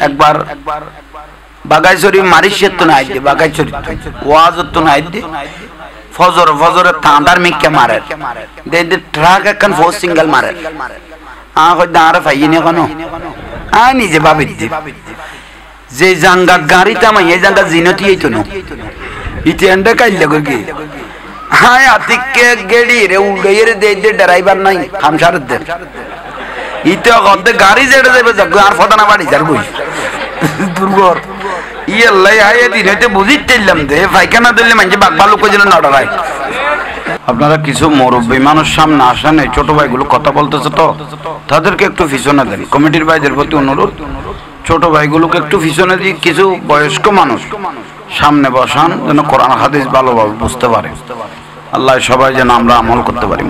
একবার বাগাইছড়ি মারিশের তো নাই বাগাইছড়ি ওয়াজত তো নাই ফজরে তাঁদার মিক্কে মারে দে ট্রাক একখান ফোর সিঙ্গেল মারে দাঁড়ে ফাইনি এখনো নিজে ভাবি যে জাঙ্গা গাড়িতে আমার এই জাঙ্গা জিনতি এই তো না ইতিহানটা কাইলে কি হ্যাঁ আতিককে গেড়ি রে উড়াইয়ে রে দে ড্রাইভার নাই খামসার দে ইতে গদ্দে গাড়ি যেটা যাবে যাক আর ফটানা বাড়ি যার কই দুর্গর ইয়াল্লাই হায় দিন হইতে বুঝিতেলাম দে পায়খানা দিলে মানে বাঘ ভালো কই যেন নড়ায়। আপনারা কিছু মুরব্বী মানুষ সামনে আসেন, এই ছোট ভাইগুলো কথা বলতেছে তো তাদেরকে একটু পিছনে দেন। কমিটির ভাইদের প্রতি অনুরোধ, ছোট ভাইগুলোকে একটু পিছনে দিয়ে কিছু বয়স্ক মানুষ সামনে বসান যেন কোরআন হাদিস ভালোভাবে বুঝতে পারে। আল্লাহ সবাই যেন আমরা আমল করতে পারি।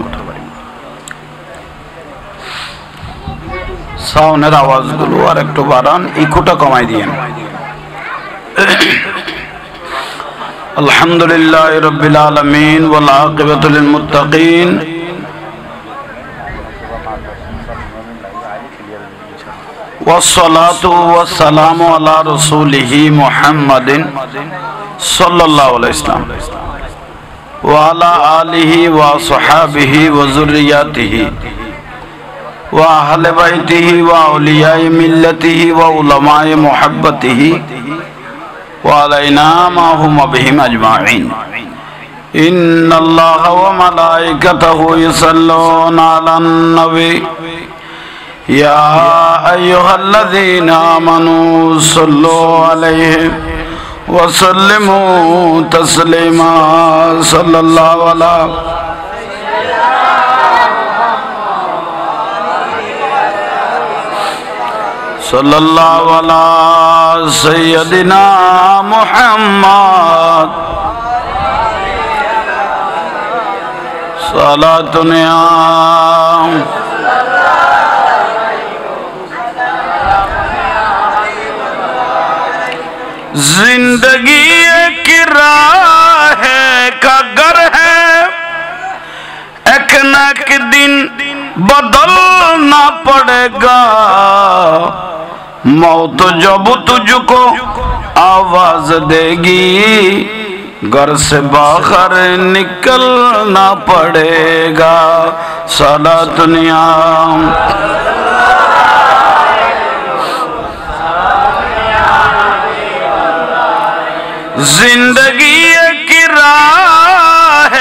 সাউন্ডের আওয়াজগুলো আর একটু বাড়ান, ইকোটা কমাই দিয়েন। আলহামদুলিল্লাহ রাব্বিল আলামিন ওয়াল আকিবাতু লিল মুত্তাকিন والصلاة والسلام على رسوله محمد صلى الله عليه وسلم وعلى آله وصحابه وذرياته وأهل بيته وأولياء ملته وعلماء محبته وعلينا معهم بهم أجمعين. إن الله وملائكته يصلون على النبي يا أيها الذين آمنوا صلوا عليه وسلموا تسليما صلى الله عليه صلى الله على سيدنا محمد صلاة نعم जिंदगी एक राह का घर है, एक न एक दिन बदलना पड़ेगा। मौत जब तुझको आवाज देगी, घर से बाहर निकलना पड़ेगा। सारा दुनिया जिंदगी एक राह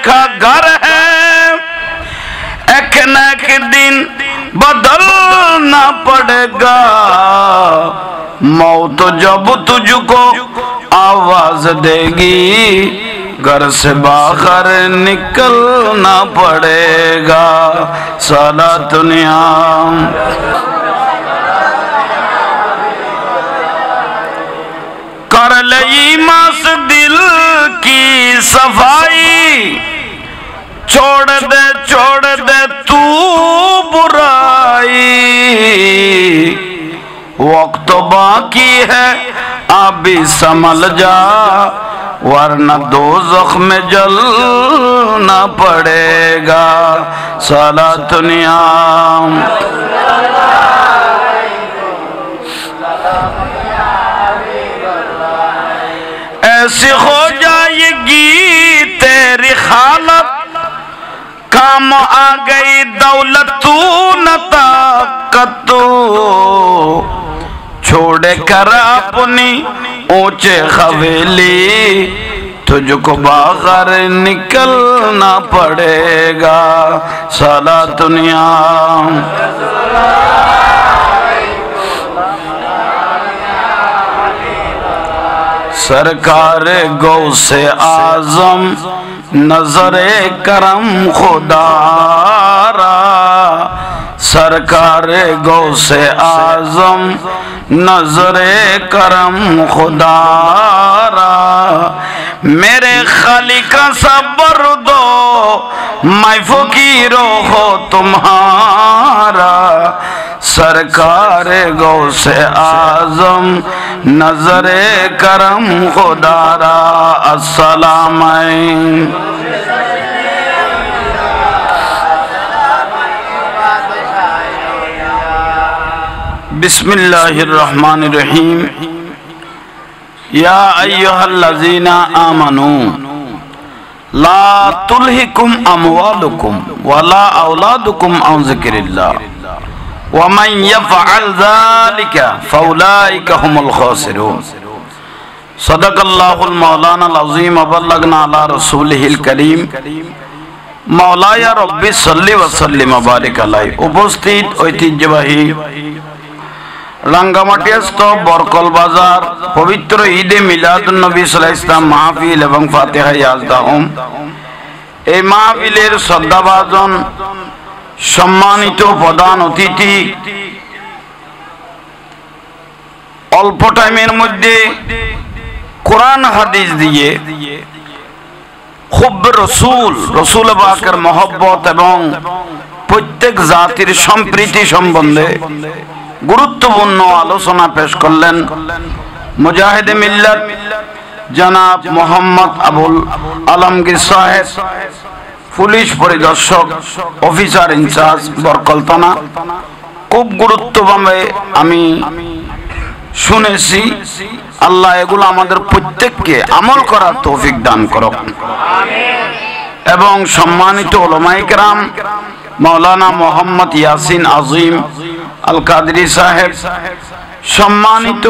का घर है, एक न एक दिन बदलना पड़ेगा। मौत जब तुझको आवाज देगी, घर से बाहर निकलना पड़ेगा। सारा दुनिया कर ले ईमास दिल की सफाई, छोड़ दे तू बुराई। वक्त बाकी है अभी संभल जा, वरना दोज़ख में जलना पड़ेगा। सारा दुनिया ऐसी हो जाएगी तेरी हालत, काम आ गई दौलत तू न ताकत। छोड़े कर अपनी ऊंचे हवेली, तुझको बाहर निकलना पड़ेगा। सारा दुनिया सरकार गौ से आजम नजरे करम खुदारा। सरकार गौ से आजम नजरे करम खुदारा। मेरे खाली का सबर दो, मैं फकीरो हो तुम्हारा। सरकार गौ से आजम नजरे करम खुदारा। अस्सलाम বিসমিল্লাহির রহমানির রহিম। ইয়া আইয়ুহাল্লাযীনা আমানু লা তুলহিকুম আমওয়ালুকুম ওয়ালা আওলাদুকুম আন যিকরিল্লাহ ওয়া মান ইয়াফআল যালিকা ফাউলাইকা হুমুল খাসিরুন। সাদাকাল্লাহুল মাওলানাল আযীম ওয়া বাল্লাগনা আলা রাসূলিহিল কারীম। মাওলায়া রব্বি সাল্লি ওয়া সাল্লিম ওয়া বারিক আলাইহি। উপস্থিত ঐতিহ্যবাহী রাঙ্গামাটিয়াস্থ বরকল বাজার পবিত্র ঈদে মিলাদুন নবী সাল্লাল্লাহু আলাইহি ওয়াসাল্লাম মাহফিল এবং ফাতিহা ইয়াজদাহুম, এই মাহফিলের শ্রদ্ধাভাজন সম্মানিত প্রধান অতিথি, অল্প টাইমের মধ্যে কোরআন হাদিস দিয়ে খুব রসুল পাকের মহব্বত এবং প্রত্যেক জাতির সম্প্রীতি সম্বন্ধে গুরুত্বপূর্ণ আলোচনা পেশ করলেন মুজাহিদে মিল্লাত জনাব মোহাম্মদ আবুল আলমগীর সাহেব, পুলিশ পরিদর্শক অফিসার ইনচার্জ বরকল থানা। খুব গুরুত্বভাবে আমি শুনেছি। আল্লাহ এগুলো আমাদের প্রত্যেককে আমল করার তৌফিক দান করুক। এবং সম্মানিত উলামায়ে কেরাম মাওলানা মোহাম্মদ ইয়াসিন আজিম আল কাদরি সাহেব, সম্মানিত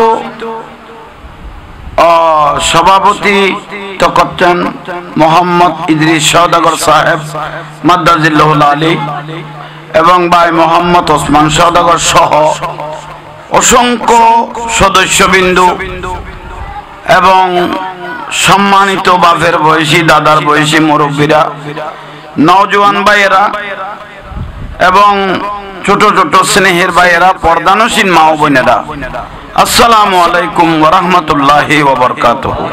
সভাপতি তকচ্চন মোহাম্মদ ইদ্রিস সওদাগর সাহেব মাদ্দাজিল্লাহুল আলী, এবং ভাই মোহাম্মদ ওসমান সওদাগর সহ অসংখ্য সদস্যবিন্দু এবং সম্মানিত বাপের বয়সী, দাদার বয়সী মুরব্বীরা, নওজোয়ান ভাইয়েরা এবং ছোট ছোট স্নেহের ভাইয়েরা, পর্দানসীন মা ও বোনেরা, আসসালামু আলাইকুম ওয়া রাহমাতুল্লাহি ওয়া বারাকাতুহু।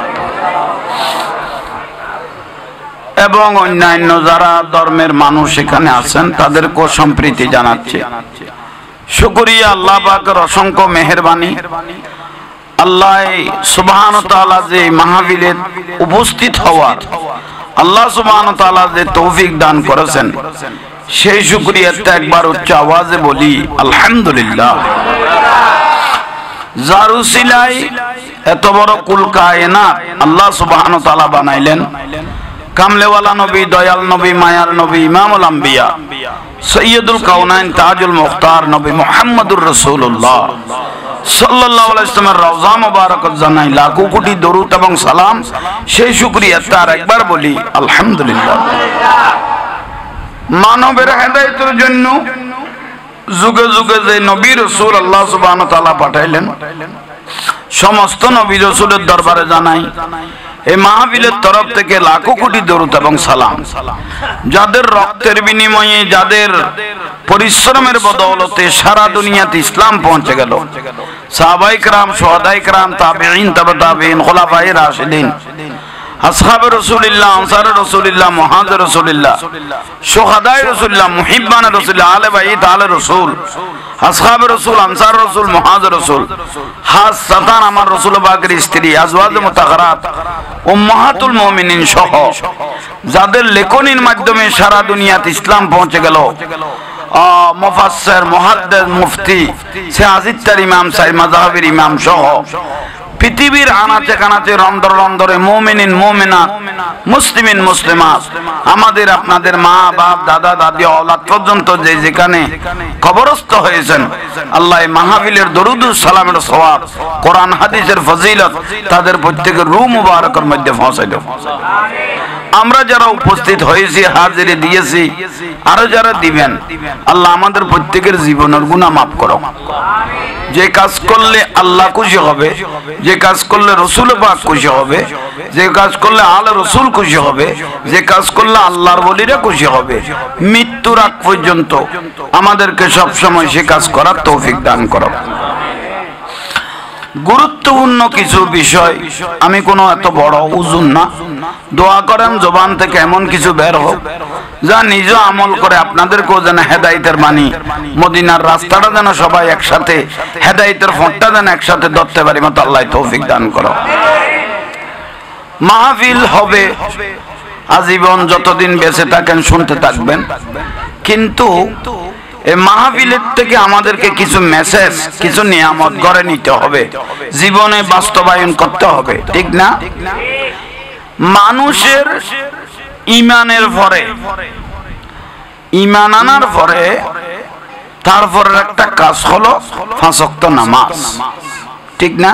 এবং অন্যান্য যারা ধর্মের মানুষ এখানে আছেন তাদেরকেও সম্প্রীতি জানাচ্ছি। শুকরিয়া আল্লাহ পাকের অসংখ্য মেহেরবানি। আল্লাহ সুবহানাহু ওয়া তাআলা যে মাহফিলে উপস্থিত হওয়ার আল্লাহ সুবহানাহু ওয়া তাআলা যে তৌফিক দান করেছেন, সেই শুকরিয়াটা একবার উচ্চ আওয়াজে বলি আলহামদুলিল্লাহ। যার উসিলায় এত বড় কুল কায়নাত আল্লাহ সুবহানাহু ওয়া তাআলা বানাইলেন, কামলেওয়ালা নবী, দয়াল নবী, মায়ার নবী, ইমামুল আম্বিয়া, সৈয়দুল কাউনাইন, তাজুল মুখতার নবী মুহাম্মদুর রাসূলুল্লাহ সাল্লাল্লাহু আলাইহি ওয়াসাল্লামের রওজা মুবারাকাত জানাই লাখো কোটি দরুদ এবং সালাম। সেই শুকরিয়া তার একবার বলি আলহামদুলিল্লাহ। মানবের হেদায়েতের জন্য যুগে যুগে যে নবী রাসূল আল্লাহ সুবহানাহু ওয়া তাআলা পাঠাইলেন, সমস্ত নবী রাসূলের দরবারে জানাই এই মাহফিলের তরফ থেকে লাখো কোটি দরুদ এবং সালাম। যাদের রক্তের বিনিময়ে, যাদের পরিশ্রমের বদৌলতে সারা দুনিয়াতে ইসলাম পৌঁছে গেল, সাহাবায়ে কেরাম, শুহাদায়ে কেরাম, তাবেঈন, তাবে তাবেঈন, খুলাফায়ে রাশিদিন, আসহাবে রাসূলুল্লাহ, আনসারে রাসূলুল্লাহ, মুহাজিরে রাসূলুল্লাহ, শুহাদায়ে রাসূলুল্লাহ, মুহিব্বানে রাসূলুল্লাহ, আলে বাইত আলে রাসূল, আসহাবে রাসূল, আনসার রাসূল, মুহাজির রাসূল, খাসসাতান আমার রাসূল পাকের স্ত্রী, আজওয়াজে মুতাহহারাত, উম্মাহাতুল মুমিনিন সহ যাদের লেখনীর মাধ্যমে সারা দুনিয়াতে ইসলাম পৌঁছে গেল, মুফাসসির, মুহাদ্দিস, মুফতি, সিয়াসিত্তার ইমাম, সাহেব মাযহাবের ইমাম সহ পৃথিবীর আনাচে কানাচে, রন্দরে রন্দরে মুমিনিন মুমিনাত, মুসলিমিন মুসলিমাত, আমাদের আপনাদের মা বাপ, দাদা দাদি, আওলাদ পর্যন্ত যে যেখানে কবরস্থ হয়েছেন, আল্লাহ মাহফিলের দরুদ ও সালামের সওয়াব, কোরআন হাদিসের ফজিলত তাদের প্রত্যেকের রূহ মুবারকের মধ্যে পৌঁছায় দাও। আমরা যারা উপস্থিত হয়েছি, হাজিরি দিয়েছি, আরো যারা দিবেন, আল্লাহ আমাদের প্রত্যেকের জীবনের গুনাহ মাফ করো। যে কাজ করলে আল্লাহ খুশি হবে, যে কাজ করলে রাসূল পাক খুশি হবে, যে কাজ করলে আলে রাসূল খুশি হবে, যে কাজ করলে আল্লাহর ওলিরা খুশি হবে, মৃত্যুর আগ পর্যন্ত আমাদেরকে সব সময় সে কাজ করার তৌফিক দান করো। গুরুত্বপূর্ণ কিছু বিষয়, আমি কোনো এত বড় উজুন না, দোয়া করেন জবান থেকে এমন কিছু বের হোক যা নিজ আমল করে আপনাদেরকেও যেন হেদায়েতের বাণী, মদিনার রাস্তাটা যেন সবাই একসাথে, হেদায়েতের ফোঁটটা যেন একসাথে ধরতে পারি মতো আল্লাহ তৌফিক দান করো। মাহফিল হবে আজীবন, যতদিন বেঁচে থাকেন শুনতে থাকবেন, কিন্তু এই মাহফিলের থেকে আমাদেরকে কিছু মেসেজ, কিছু নিয়ামত গড়ে নিতে হবে, জীবনে বাস্তবায়ন করতে হবে, ঠিক না? মানুষের ইমানের পরে, ইমান আনার পরে তারপরে একটা কাজ হলো 5 ওয়াক্ত নামাজ, ঠিক না?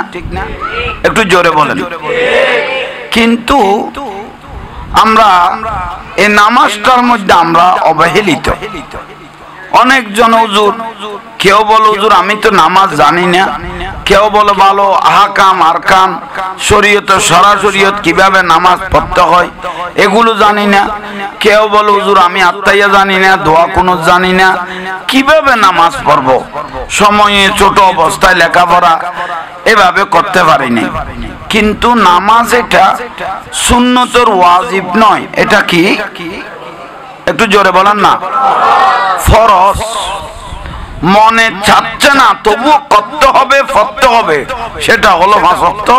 একটু জোরে বলেন। কিন্তু আমরা এই নামাজটার মধ্যে আমরা অবহেলিত। অনেকজন হুজুর, কেউ বলে হুজুর আমি তো নামাজ জানি না, কেউ বলে ভালো আহকাম আরকান শরীয়ত সরাসরিয়ত কিভাবে নামাজ পড়তে হয় এগুলো জানি না, কেউ বলে হুজুর আমি আত্মাইয়া জানি না, দোয়া কোনো জানি না, কিভাবে নামাজ পড়ব, সময়ে ছোট অবস্থায় লেখাপড়া এভাবে করতে পারিনি। কিন্তু নামাজ এটা সুন্নতর ওয়াজিব নয়, এটা কি? একটু জোরে বলেন না। ফরজ। মনে চাচ্ছে না তবুও করতে হবে, পড়তে হবে, সেটা হলো 5 ওয়াক্ত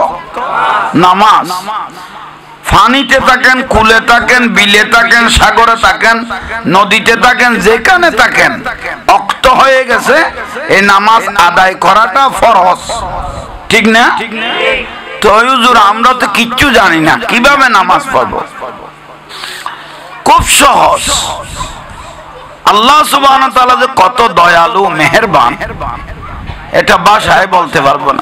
নামাজ। পানিতে থাকেন, কুলে থাকেন, বিলে থাকেন, সাগরে থাকেন, নদীতে থাকেন, যেখানে থাকেন ওয়াক্ত হয়ে গেছে, এই নামাজ আদায় করাটা ফরজ, ঠিক না? তো হুজুর আমরা তো কিচ্ছু জানি না, কিভাবে নামাজ পড়ব? খুব সহজ। আল্লাহ সুবহানাহু ওয়া তাআলা যে কত দয়ালু মেহেরবান, এটা ভাষায় বলতে পারবো না।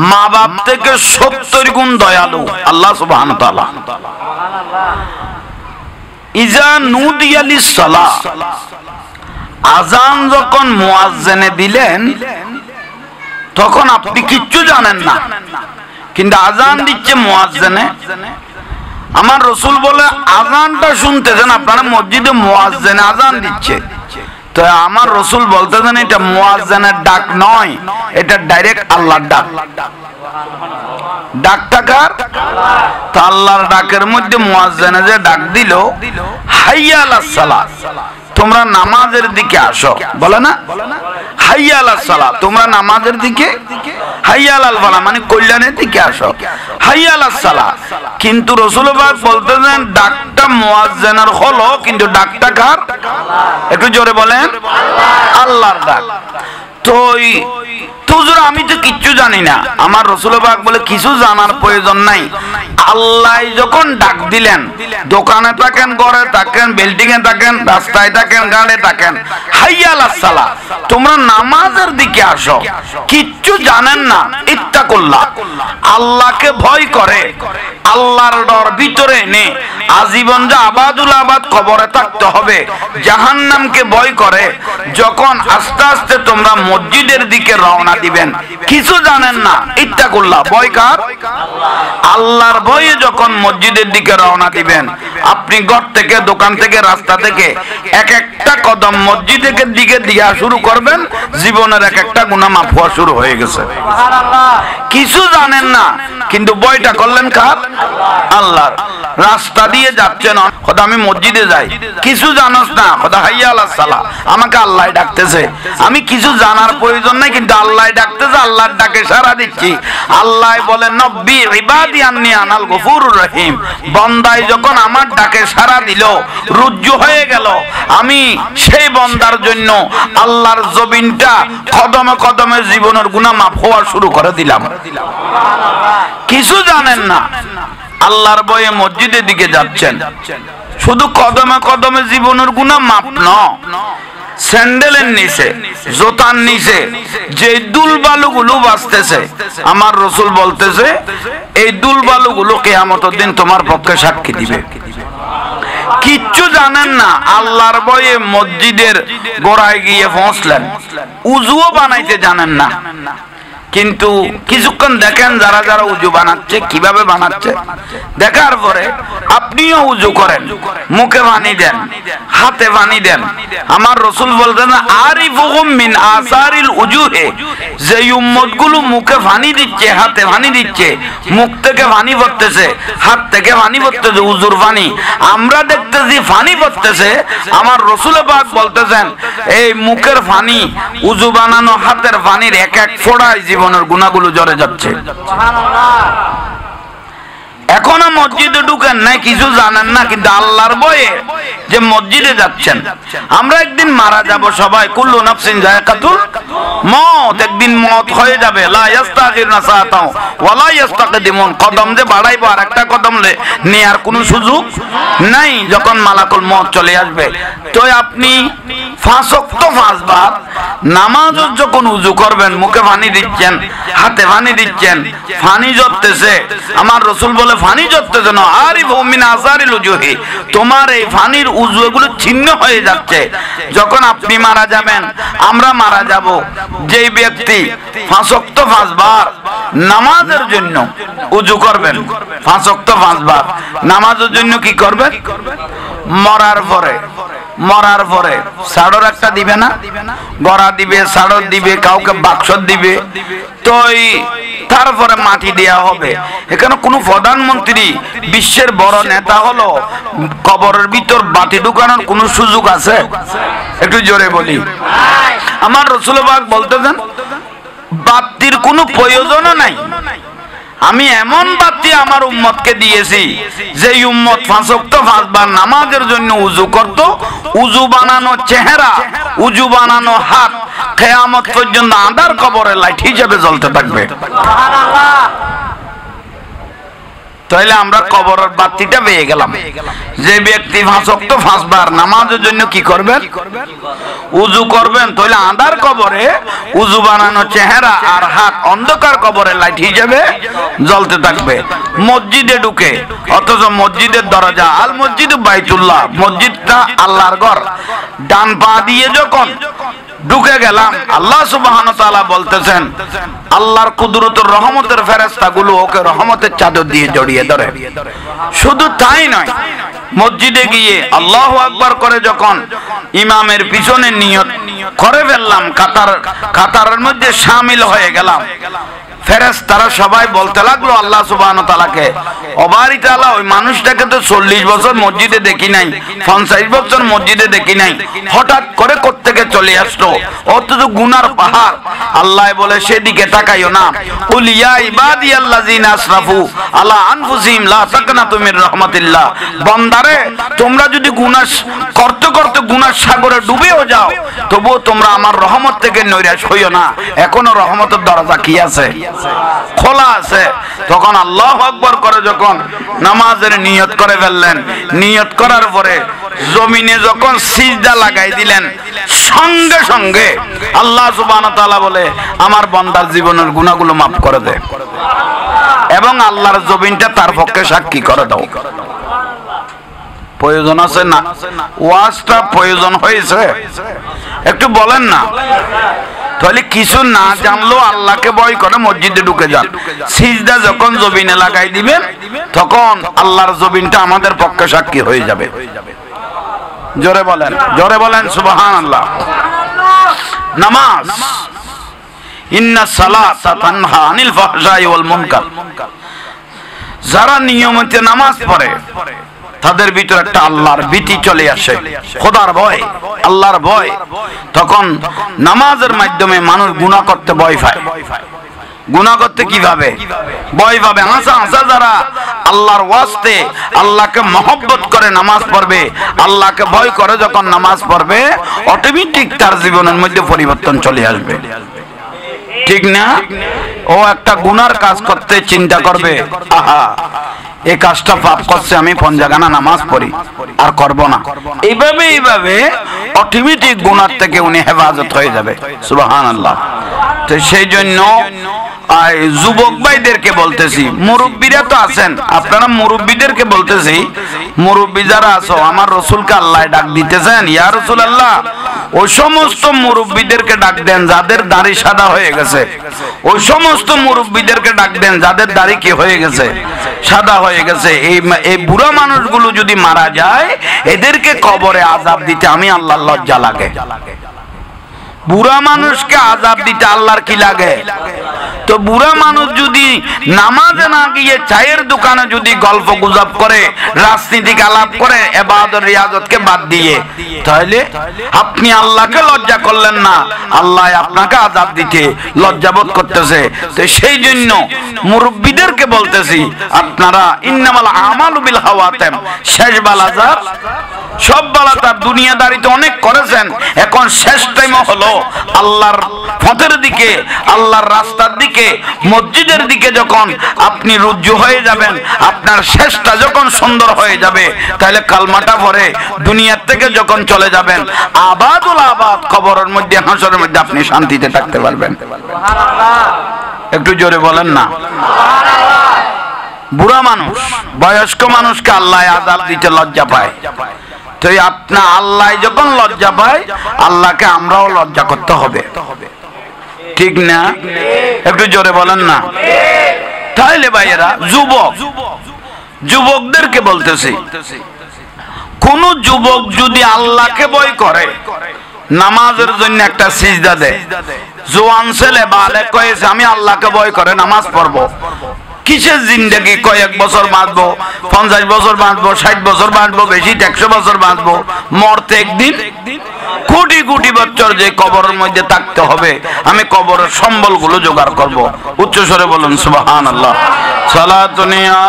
মা বাপ থেকে 70 গুণ দয়ালু আল্লাহ সুবহানাহু ওয়া তাআলা। ইজা নুদিয়া লিস-সালাহ, আযান যখন মুয়াজ্জিনে দিলেন তখন আপনি কিচ্ছু জানেন না, কিন্তু আযান দিচ্ছে মুয়াজ্জিনে। আমার রাসূল বলে আযানটা শুনতেছেন আপনারা মসজিদে, মুয়াজ্জিনে আযান দিচ্ছে, তো আমার রাসূল বলতেছেন এটা মুয়াজ্জিনের ডাক নয়, এটা ডাইরেক্ট আল্লাহর ডাক। ডাকটা কার? তা আল্লাহর ডাকের মধ্যে মুয়াজ্জিনে যে ডাক দিল হাইয়া আলাস সালাত, তোমরা নামাজের দিকে আসো, বলে না হাইয়া আলাস সালাত, তোমরা নামাজের দিকে, হাইয়া আলাল ফালাহ মানে কল্যাণের দিকে আসো, হাইয়া আলাস সালাত। কিন্তু রাসূল পাক বলতেছেন ডাকটা মুয়াজ্জিনের হলো, কিন্তু ডাকটা কার? একটু জোরে বলেন। আল্লাহর ডাক। তো হুজুর আমি তো কিচ্ছু জানি না, আমার রাসূল পাক বলে কিছু জানার প্রয়োজন নাই। আল্লাহ যখন ডাক দিলেন, দোকানে থাকেন, ঘরে থাকেন, বিল্ডিং এ থাকেন, রাস্তায় থাকেন, গাড়ি থাকেন, হাইয়া আলাস সালাহ, তোমরা নামাজের দিকে আসো, কিচ্ছু জানেন না, ইত্তাকুল্লাহ, আল্লাহকে ভয় করে, আল্লাহর ডর ভিতরে এনে আজীবন যে আবাদুল আবাদ কবরে থাকতে হবে, জাহান্নামকে ভয় করে, যখন আস্তে আস্তে তোমরা মসজিদের দিকে রওনা দিবেন, কিছু জানেন না, ইত্তাকুল্লাহ, ভয় কার? আল্লাহর ভয়ে যখন মসজিদের দিকে রওনা দিবেন, আপনি ঘর থেকে, দোকান থেকে, রাস্তা থেকে এক একটা কদম মসজিদের দিকে দিয়া শুরু করবেন, জীবনের এক একটা গুনাহ মাফ হওয়া শুরু হয়ে গেছে। কিছু জানেন না, কিন্তু ভয়টা করলেন কার? আল্লাহর। রাস্তা দিয়ে যাচ্ছেন, খোদা আমি মসজিদে যাই, কিছু জানোস না, খোদা হাইয়া আলাস সালাহ, আমাকে আল্লাহ ডাকতেছে, আমি কিছু জানার প্রয়োজন নাই, কিন্তু আল্লাহ ডাকতেছে, আল্লাহর ডাকে সাড়া দিচ্ছি। আল্লাহ বলেন নব্বি ইবাদি আন্নী আনাল গফুরুর রহিম, বান্দায় যখন আমার ডাকে সাড়া দিল, রুজু হয়ে গেল, আমি সেই বান্দার জন্য আল্লাহর জমিনটা কদমে কদমে জীবনের গুনাহ মাফ হওয়া শুরু করে দিলাম। কিছু জানেন না, আল্লাহর ভয়ে মসজিদের দিকে যাচ্ছেন, শুধু কদমে কদমে জীবনের গুনাহ মাফ নয়, স্যান্ডেলের নিচে, জুতার নিচে যে দুলবালুগুলো বাজতেছে, আমার রাসূল বলতেছে এই দুলবালুগুলো কিয়ামতের দিন তোমার পক্ষে সাক্ষী দিবে। কিচ্ছু জানেন না, আল্লাহর ভয়ে মসজিদের গোড়ায় গিয়ে পৌঁছলেন, উযুও বানাইতে জানেন না, কিন্তু কিছুক্ষণ দেখেন যারা যারা উজু বানাচ্ছে, কিভাবে বানাচ্ছে, দেখার পরে আপনিও উজু করেন, মুখে পানি দেন, হাতে পানি দেন। আমার রাসূল বলতেন আরিফুহুম মিন আসারিল উজুহে, যে উম্মতগুলো মুখে পানি দিচ্ছে, হাতে পানি দিচ্ছে, মুখ থেকে পানি পড়তেছে, হাত থেকে পানি পড়তেছে, উজুর পানি আমরা দেখতেছি পানি পড়তেছে, আমার রাসূল পাক বলতেছেন এই মুখের পানি, উজু বানানো হাতের পানির এক এক ফোঁটায় জীবনের গুনাহগুলো ঝরে যাচ্ছে। এখনো মসজিদে ঢুকেন নাই, কিছু জানেন না, কিন্তু আল্লাহর ভয়ে যে মসজিদে যাচ্ছেন। আমরা একদিন মারা যাব সবাই, কুল্লু নাফসিন যায়কাতুল মউত, একদিন মওত হয়ে যাবে। লা ইস্তাখিরুনা সাআতাও ওয়া লা ইস্তাকদিমুন, কদম যে বাড়াইবো আর একটা কদম নেয়ার কোনো সুযোগ নাই যখন মালাকুল মউত চলে আসবে। তো আপনি 5 ওয়াক্ত 5 বার নামাজ যখন উযু করবেন, মুখে পানি দিচ্ছেন, হাতে পানি দিচ্ছেন, পানি ঝরতেছে, আমার রাসূল বলে পানি ঝরতেছে না, আরিফু মিন আসারিল উজুহি, তোমার এই পানির উযু এগুলো ছিন্ন হয়ে যাচ্ছে। যখন আপনি মারা যাবেন, আমরা মারা যাব, যেই ব্যক্তি 5 ওয়াক্ত 5 বার নামাজের জন্য উযু করবেন, 5 ওয়াক্ত 5 বার নামাজের জন্য কি করবেন? মরার পরে সাড়র একটা দিবে না, গড়া দিবে, সাড়র দিবে, কাউকে বাক্স দিবে, তো তারপরে মাটি দেয়া হবে। এখানে কোন প্রধানমন্ত্রী, বিশ্বের বড় নেতা হলো কবরের ভিতর বাতি ঢুকানোর কোন সুযোগ আছে? একটু জোরে বলি। আমার রাসূল পাক বলতেছেন বাতির কোনো প্রয়োজনও নাই। আমি এমন বাতি আমার উম্মতকে দিয়েছি যে উম্মত 5 ওয়াক্ত 5 বার নামাজের জন্য উযু করত, উযু বানানো চেহারা, উযু বানানো হাত কিয়ামত পর্যন্ত আঁধার কবরে লাইট হিসেবে জ্বলতে থাকবে। সুবহানাল্লাহ। তাহলে আমরা কবরের বাতিটা পেয়ে গেলাম। যে ব্যক্তি 5 ওয়াক্ত 5 বার নামাজের জন্য কি করবেন? উযু করবেন, তাহলে আঁধার কবরে উযু বানানো চেহারা আর হাত অন্ধকার কবরে লাইট হিসেবে জ্বলতে থাকবে। মসজিদে ঢুকে, অথচ মসজিদের দরজা আল মসজিদ বাইতুল্লাহ, মসজিদটা আল্লাহর ঘর, ডান পা দিয়ে যখন ঢুকে গেলাম, আল্লাহ সুবহানাহু ওয়া তাআলা বলতেছেন আল্লাহর কুদরতের রহমতের ফেরেশতাগুলো ওকে রহমতের চাদর দিয়ে জড়িয়ে ধরে। শুধু তাই নয়, মসজিদে গিয়ে আল্লাহু আকবার করে যখন ইমামের পিছনে নিয়ত করে ফেললাম, কাতারের মধ্যে শামিল হয়ে গেলাম, ফেরেশতারা সবাই বলতে লাগলো আল্লাহ সুবহানাহু ওয়া তাআলাকে, ওবারি তাআলা ওই মানুষটাকে তো 40 বছর মসজিদে দেখি নাই, 50 বছর মসজিদে দেখি নাই, হঠাৎ করে কোত্থেকে চলে আসলো, অথচ গুনার পাহাড়। আল্লাহ বলে সেদিকে তাকাইও না, কুল ইয়া ইবাদিয়াল্লাযিনা আসরাফু আলা আনফুসিহিম লা তাকনাতু মির রাহমাতিল্লাহ, বান্দারে তোমরা যদি গুনাহ করতে করতে গুনার সাগরে ডুবেও যাও, তবুও তোমরা আমার রহমত থেকে নৈরাশ হইও না, এখনো রহমতের দরজা কি আছে? খোলা আছে। তখন আল্লাহু আকবার করে যখন নামাজের নিয়ত করে ফেললেন, নিয়ত করার পরে জমিনে যখন সিজদা লাগাই দিলেন, সঙ্গে সঙ্গে আল্লাহ সুবহানাহু ওয়া তাআলা বলে আমার বান্দার জীবনের গুনাহগুলো মাফ করে দে, এবং আল্লাহর জমিনটা তার পক্ষে সাক্ষী করে দাও। প্রয়োজন আছে না? ওয়াজটা প্রয়োজন হয়েছে? একটু বলেন না। তাহলে কিছু না জানলো আল্লাহকে ভয় করে মসজিদে ঢুকে যান, সিজদা যখন জমিনে লাগাই দিবেন তখন আল্লাহর জমিনটা আমাদের পক্ষে সাক্ষী হয়ে যাবে। জোরে বলেন, জোরে বলেন সুবহানাল্লাহ। নামাজ, ইন্নাস সালাতা তানহা আনিল ফাহশাই ওয়াল মুনকার, যারা নিয়মিত নামাজ পড়ে তাদের ভিতরে একটা আল্লাহর ভীতি চলে আসে, খোদার ভয়, আল্লাহর ভয়। তখন নামাজের মাধ্যমে মানুষ গুনাহ করতে ভয় পায়। গুনাহ করতে কিভাবে ভয় পাবে? হাসা যারা আল্লাহর ওয়াস্তে আল্লাহকে মহব্বত করে নামাজ পড়বে, আল্লাহকে ভয় করে যখন নামাজ পড়বে, অটোমেটিক তার জীবনের মধ্যে পরিবর্তন চলে আসবে। ঠিক না? ও একটা গুনার কাজ করতে চিন্তা করবে, আহা এই কাজটা পাপ করছে, আমি পঞ্জাগানা নামাজ পড়ি, আর করব না। এইভাবে অটোমেটিক গুনার থেকে উনি হেফাজত হয়ে যাবে। সুবহানাল্লাহ। তো সেই জন্য যুবক ভাইদেরকে বলতেছি, মুরব্বীরা তো আছেন, আপনারা মুরব্বীদেরকে বলতেছি, মুরব্বী যারা আছো, আমার রাসূলকে আল্লাহ ডাক দিতেছেন, ইয়া রাসূলুল্লাহ, ওই সমস্ত মুরব্বীদেরকে ডাক দেন যাদের দাড়ি সাদা হয়ে গেছে, ওই সমস্ত মুরব্বীদেরকে ডাক দেন যাদের দাড়ি কি হয়ে গেছে? সাদা হয়ে গেছে। এই বুড়া মানুষগুলো যদি মারা যায়, এদেরকে কবরে আযাব দিতে আমি আল্লাহর লজ্জা লাগে। বুড়া মানুষকে আযাব দিতে আল্লাহর কি লাগে? তো বুড়া মানুষ যদি নামাজে না গিয়ে চায়ের দোকানে যদি গল্প গুজব করে, রাজনীতিক আলাপ করে, ইবাদত রিয়াজতকে বাদ দিয়ে, তাহলে আপনি আল্লাহকে লজ্জা করলেন না, আল্লাহ আপনাকে আযাব দিতে লজ্জাবোধ করতেছে। তো সেই জন্য মুরব্বীদেরকে বলতেছি, আপনারা ইন্নামাল আমালু বিল খাওয়াতিম, শেষ বালাজার সব বালাজার দুনিয়াদারিতে অনেক করেছেন, এখন শেষ টাইম হলো আল্লাহর পথের দিকে, আল্লাহর রাস্তার দিকে, মসজিদের দিকে যখন আপনি রুজু হয়ে যাবেন, আপনার শেষটা যখন সুন্দর হয়ে যাবে, তাহলে কালমাটা পড়ে দুনিয়ার থেকে যখন চলে যাবেন, আবাদুল আবাদ কবরের মধ্যে, হাসরের মধ্যে আপনি শান্তিতে থাকতে পারবেন। একটু জোরে বলেন না। বুড়া মানুষ, বয়স্ক মানুষকে আল্লাহ আযাব দিতে লজ্জা পায়। তো আপনা আল্লাহ যখন লজ্জা পায়, আল্লাহকে আমরাও লজ্জা করতে হবে, ঠিক না? একটু জোরে বলেন না। তাহলে ভাইয়েরা, যুবকদেরকে বলতেছি, কোন যুবক যদি আল্লাহকে ভয় করে, নামাজের জন্য একটা সিজদা দেয়, জোয়ান ছেলে বালেগ কয়েছে আমি আল্লাহকে ভয় করে নামাজ পড়বো, কিসের জিন্দেগি, কয়েক বছর বাঁচবো, 50 বছর বাঁচবো, 60 বছর বাঁচবো, বেশি 100 বছর বাঁচবো, মরতে একদিন, কোটি কোটি বছর যে কবরের মধ্যে থাকতে হবে, আমি কবরের সম্বল গুলো জোগাড় করব। উচ্চ স্বরে বলুন সুবহানাল্লাহ। সালাতুনিয়া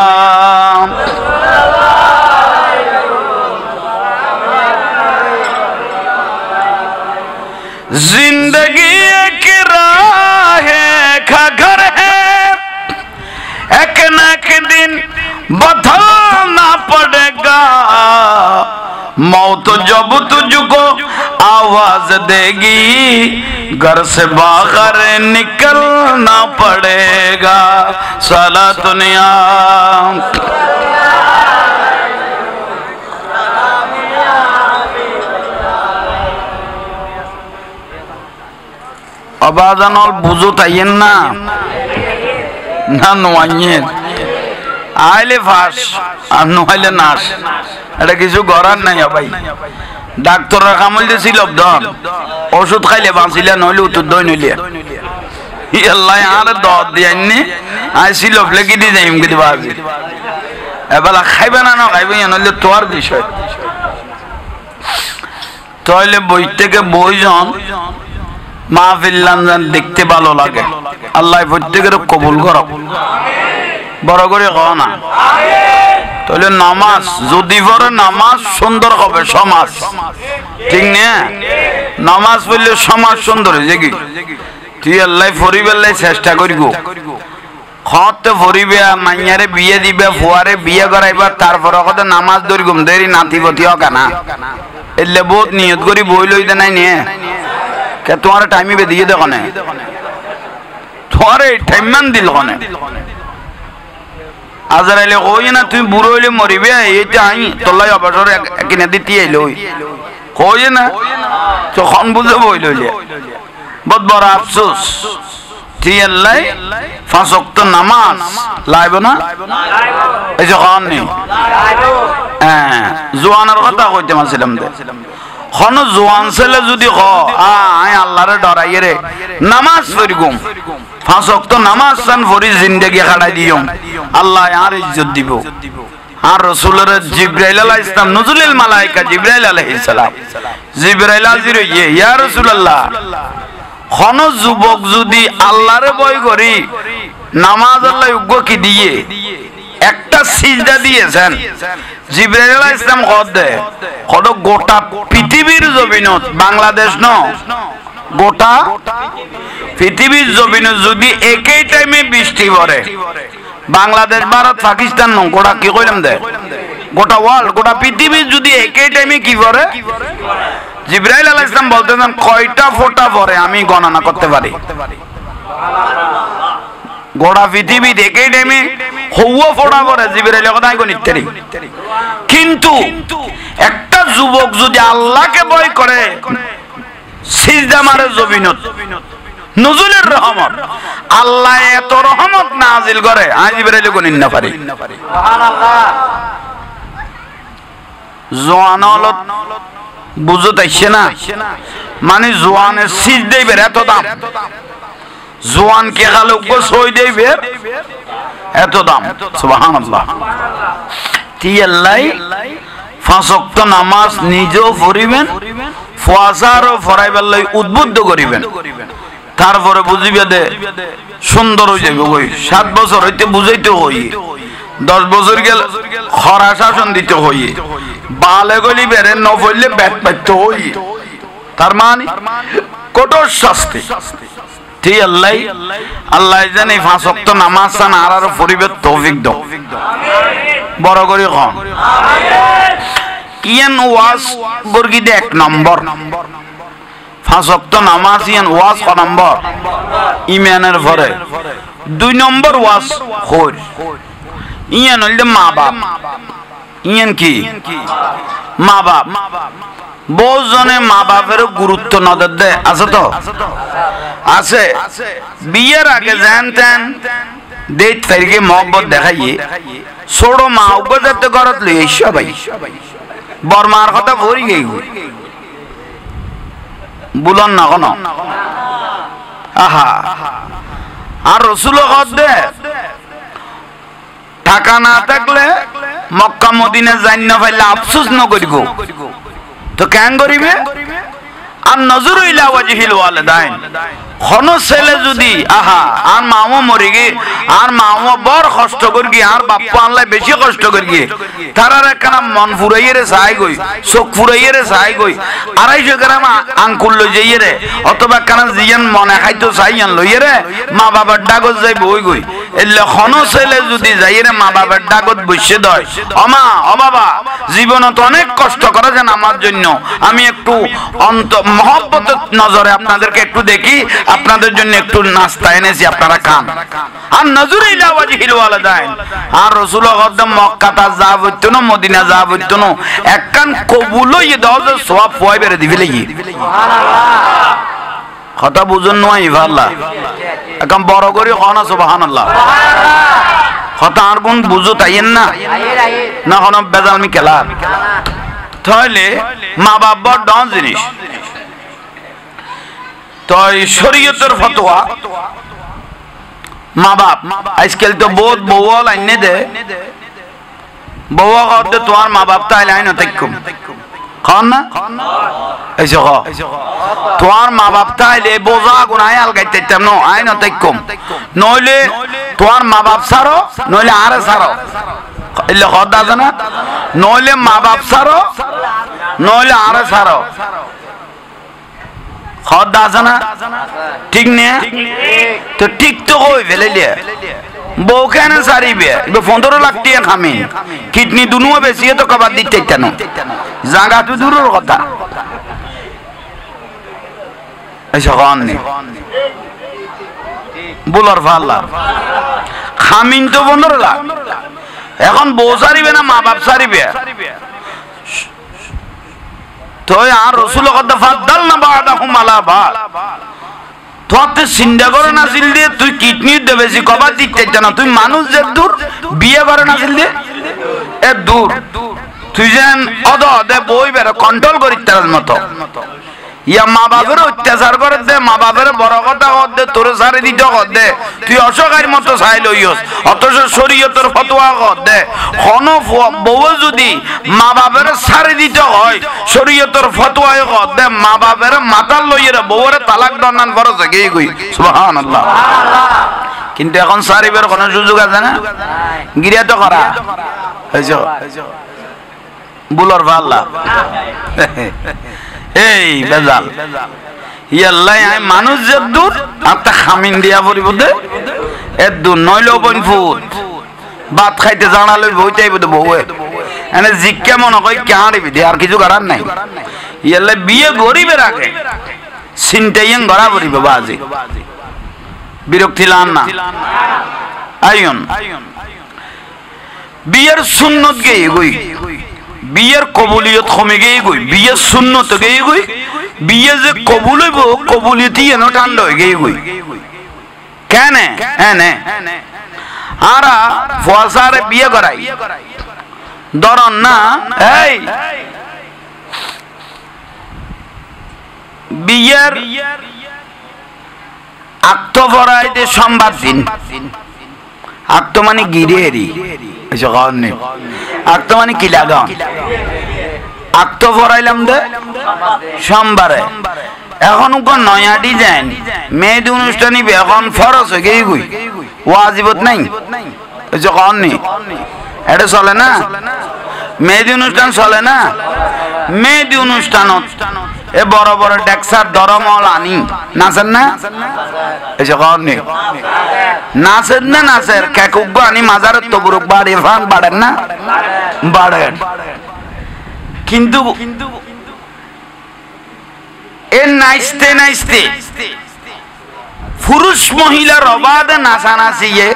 जिंदगी एक राह का घर है, एक न एक दिन बदलना पड़ेगा, मौत जब तुझको आवाज देगी, घर से बाहर निकलना पड़ेगा। सलातुनिया অবাজানল বুঝো তাইয়েন না, না নোয়াইয়েন, আইলে ফাঁস আর নোয়াইলে নাশ, এটা কিছু করার নাই ভাই। ডাক্তাররা কামল দিয়েছিল ওষুধ খাইলে বাঁচিলে, নইলে উত্তর দই নইলে আল্লাহ আর দর দিয়াইনি আইছিল ফ্লেকি দিয়ে যাইম কিন্তু ভাবি এবার খাইবে না, না খাইবে নইলে তোর বিষয়। তাহলে বই থেকে বইজন মাহফিল্লান দেখতে ভালো লাগে, আল্লাহ প্রত্যেকের কবুল করো, বড় করে কও না। তাহলে নামাজ যদি পড়ে, নামাজ সুন্দর হবে সমাজ, ঠিক না? নামাজ পড়লে সমাজ সুন্দর হয়ে যাবি। তুই আল্লাহ পরিবেলাই চেষ্টা করিব, খতে পরিবে, মাইয়ারে বিয়ে দিবে, ফুয়ারে বিয়ে করাইবা, তারপরে কথা নামাজ ধরিগুম দেরি নাতিপতি হোক না, এলে বহুত নিয়ত করি বই লইতে নাই নিয়ে কে তোমার টাইমে দিয়ে দেখো না, তোমার টাইম মান দিল কনে আজরাইলে কই না তুমি বুড়ো হইলে মরিবে, এইটা আই তোলাই অবসর কিনে দিতে আইলো কই না, তখন বুঝে বই লইলে বহুত বড় আফসোস। ঠিক আল্লাহ 5 ওয়াক্ত নামাজ লাইব না, এই যে কন নেই, হ্যাঁ জোয়ানের কথা কইতে মাছিলাম দে, কোন জোয়ান ছেলে যদি আয় আল্লাহরে ডরাইয়ে রে নামাজ পড়িগুম, 5 ওয়াক্ত নামাজ চান পড়ি জিন্দেগি কাটাই দিও, আল্লাহ আর ইজ্জত দিব। আর রাসূলের জিবরাইল আলাইহিস সালাম, নুজুলুল মালায়েকা জিবরাইল আলাইহিস সালাম, জিবরাইল হাজির হইয়ে ইয়া রাসূলুল্লাহ, কোন যুবক যদি আল্লাহরে ভয় করি নামাজ আল্লাহ যোগ্য কি দিয়ে একটা সিজদা দিয়েছেন, জিবরাইল আলাইহিস সালাম কত গোটা পৃথিবীর জমিনত, বাংলাদেশ ন গোটা পৃথিবীর জমিনত যদি একই টাইমে বৃষ্টি পড়ে, বাংলাদেশ ভারত পাকিস্তান ন গোটা কি কইলাম দে গোটা ওয়ার্ল্ড, গোটা পৃথিবীর যদি একই টাইমে কি পড়ে, জিবরাইল আলাইহিস সালাম বলতেছেন কয়টা ফোঁটা পড়ে আমি গণনা করতে পারি। গোটা পৃথিবী একই টাইমে হওয়া ফোঁটা পড়ে, জিবরাইল কথা গণিত পারি। কিন্তু একটা যুবক যদি আল্লাহকে ভয় করে সিজদা মারে জমিনত, নজরুলের রহমত, আল্লাহ এত রহমত নাজিল করে আজ জিবরাইল গণিত না পারি। জোয়ানত বুঝতে আইছে না, মানে জোয়ানের সিজদাই বের এত দাম, জোয়ান কে খালে সই দেবে এত দাম সুবহানাল্লাহ তিয়াল্লাই পাঁচ ওয়াক্ত নামাজ নিজেও পড়িবেন ফওয়াজারও ফরাইবার লাই উদ্বুদ্ধ করিবেন তারপরে বুঝিবে দে সুন্দর হয়ে যাবে ওই 7 বছর হইতে বুঝাইতে হই 10 বছর গেল খরা শাসন দিতে হই বালে গলি বেরে ন পড়লে ব্যাট পাইতে হই তার মানে কঠোর শাস্তি ঠিক আল্লাহ আল্লাহ জানে 5 ওয়াক্ত নামাজ সান আর পরিবেশ তৌফিক দাও বড় করে কম আমিন ইয়ান ওয়াজ বর্গিদে 1 নম্বর 5 ওয়াক্ত নামাজ ইয়ান ওয়াজ ক নম্বর ঈমানের পরে 2 নম্বর ওয়াজ হর ইয়ান হইলে মা বাপ ইয়ান কি মা বাপ বহুজনে মা বাপের গুরুত্ব নজর দেয় আছে তো আছে বিয়ের আগে জানতেন দেখ ফেরকে মহব্বত দেখাইয়ে ছোট মা উপজাতে ঘরত লই সবাই বর্মার কথা ভরি গই বুলন না কোন আহা আর রাসূল কদে টাকা না থাকলে মক্কা মদিনা যাইন না পাইলে আফসোস ন করিব তো কেন করিবে আর নজর ইলা ওয়াজহিল ওয়ালিদাইন কোন ছেলে যদি আহা আর মাও মরে গে আর মাও বড় কষ্ট করগি আর বাপ্পা আল্লাহ বেশি কষ্ট করগি তারার একখানা মন ফুরাইয়ে চাই গই চোখ ফুরাইয়ে চাই গই 250 গ্রাম আঙ্কুল লই যাইয়ে রে অথবা একখানা জিয়ান মনে খাইতো চাইয়ান লইয়ে রে মা বাবার ডাগত যাই বই গই এলে কোন ছেলে যদি যাইয়ে রে মা বাবার ডাগত বসে দয় অমা ও বাবা জীবনত অনেক কষ্ট করেছেন আমার জন্য আমি একটু অন্ত মহব্বতের নজরে আপনাদেরকে একটু দেখি আপনাদের জন্য একটু নাস্তা এনেছি আপনারা খান আর নজরে ইলা ওয়াজহিল ওয়ালিদাইন আর রাসূল কদম মক্কা তা যাব হইতো না মদিনা যাব হইতো না একখান কবুল হই দাও যে সওয়াব পয় বেরে দিবে লাগি সুবহানাল্লাহ কথা বুঝুন নয় আল্লাহ একদম বড় করে কোন সুবহানাল্লাহ সুবহানাল্লাহ কথা আর কোন বুঝো তাইয়েন না না কোন বেজালমি খেলা তাহলে মা বাবা ডন জিনিস তো শরীয়তের ফতোয়া মা বাপ আজকাল তো বহুত বউয়া লাইনে দে বউয়া কদে তোমার মা বাপ তাই লাইন তাইকুম খান না এসো খ তোমার মা বাপ তাইলে বোঝা গুনায় আলগাইতাম ন আইন তাইকুম নইলে তোমার মা বাপ সারো নইলে আরে সারো ইল্লে খদ আছে না নইলে মা বাপ সারো নইলে আরে সারো খদ আছে না ঠিক নে তো ঠিক তো কই ফেলেলিয়া বউ কেন সারিবে 15 লাখ টাকা খামি কিডনি দুনুও বেশি তো কবার দিতে কেন জায়গা তো দূরের কথা এসব নেই বলার ভাল্লা খামিন তো 15 লাখ এখন বউ সারিবে না মা বাপ সারিবে তো আর রাসূল কদম ফাদ্দাল না বাদাহুম আলা বাদ তোতে চিন্তা করে না ছিল দিয়ে তুই কিডনি দে বেশি কবার দিতে না তুই মানুষ যে দূর বিয়ে করে না ছিল দিয়ে এ দূর তুই যেন অদ দে বই বের কন্ট্রোল করি তার মতো ইয়া মা বাপের অত্যাচার করে দে মা বাপের বড় কথা কর দে তোর সারি দিতে কর দে তুই অসহায়ের মতো চাই লইস অথচ শরীয়তের ফতোয়া কর দে কোন বউ যদি মা বাপের সারি দিতে হয় শরীয়তের ফতোয়ায় কর দে মা বাপের মাতাল লইয়ে বউরে তালাক দন্ডন ফরজ গই গই সুবহানাল্লাহ কিন্তু এখন সারিবের কোন সুযোগ আছে না গিরিয়া তো করা হইছো বুলার ভাল্লা এই বেজাল ইয়াল্লাই আই মানুষ যে দূর আপনি খামিন দিয়া পড়িব দে এর দূর নইলেও বইন ফুট ভাত খাইতে জানালে বইতে আইব বউয়ে এনে জিজ্ঞা মনে কই কেহাড়িবি দে আর কিছু করার নাই ইয়াল্লাই বিয়ে গরিবের আগে চিন্তাইয়েন গড়া পড়িব বাজি বিরক্তি লান না আইন বিয়ের সুন্নত গেই গই বিয়ের কবুলিয়ত কমে গিয়ে গই বিয়ের সুন্নত গিয়ে গই বিয়ে যে কবুল হইব কবুলিয়তই এনো ঠান্ডা হয়ে গিয়ে গই কেন হ্যাঁ আরা ফসারে বিয়ে করাই ধরন না এই বিয়ের আক্ত ফরাইতে সোমবার দিন আক্ত মানে গিরেরি এসে গান নেই আক্ত মানে কি লাগাও আক্ত ফরাইলাম দে সোমবারে এখন নয়া ডিজাইন মেয়েদ অনুষ্ঠানী এখন ফরস হয়ে গেই গুই ওয়াজিবত নাই এসে গান নেই এটা চলে না মেহেদি অনুষ্ঠান চলে না মেহেদি অনুষ্ঠানত এ বড় বড় ডেক্সার দরমল আনি নাচেন না এসে কননি নাচেন না নাচের কেকুগ্য আনি মাজারের তবুরুক বাড়ি ফান বাড়েন না বাড়েন কিন্তু এ নাচতে নাচতে পুরুষ মহিলার অবাধে নাচানাচিয়ে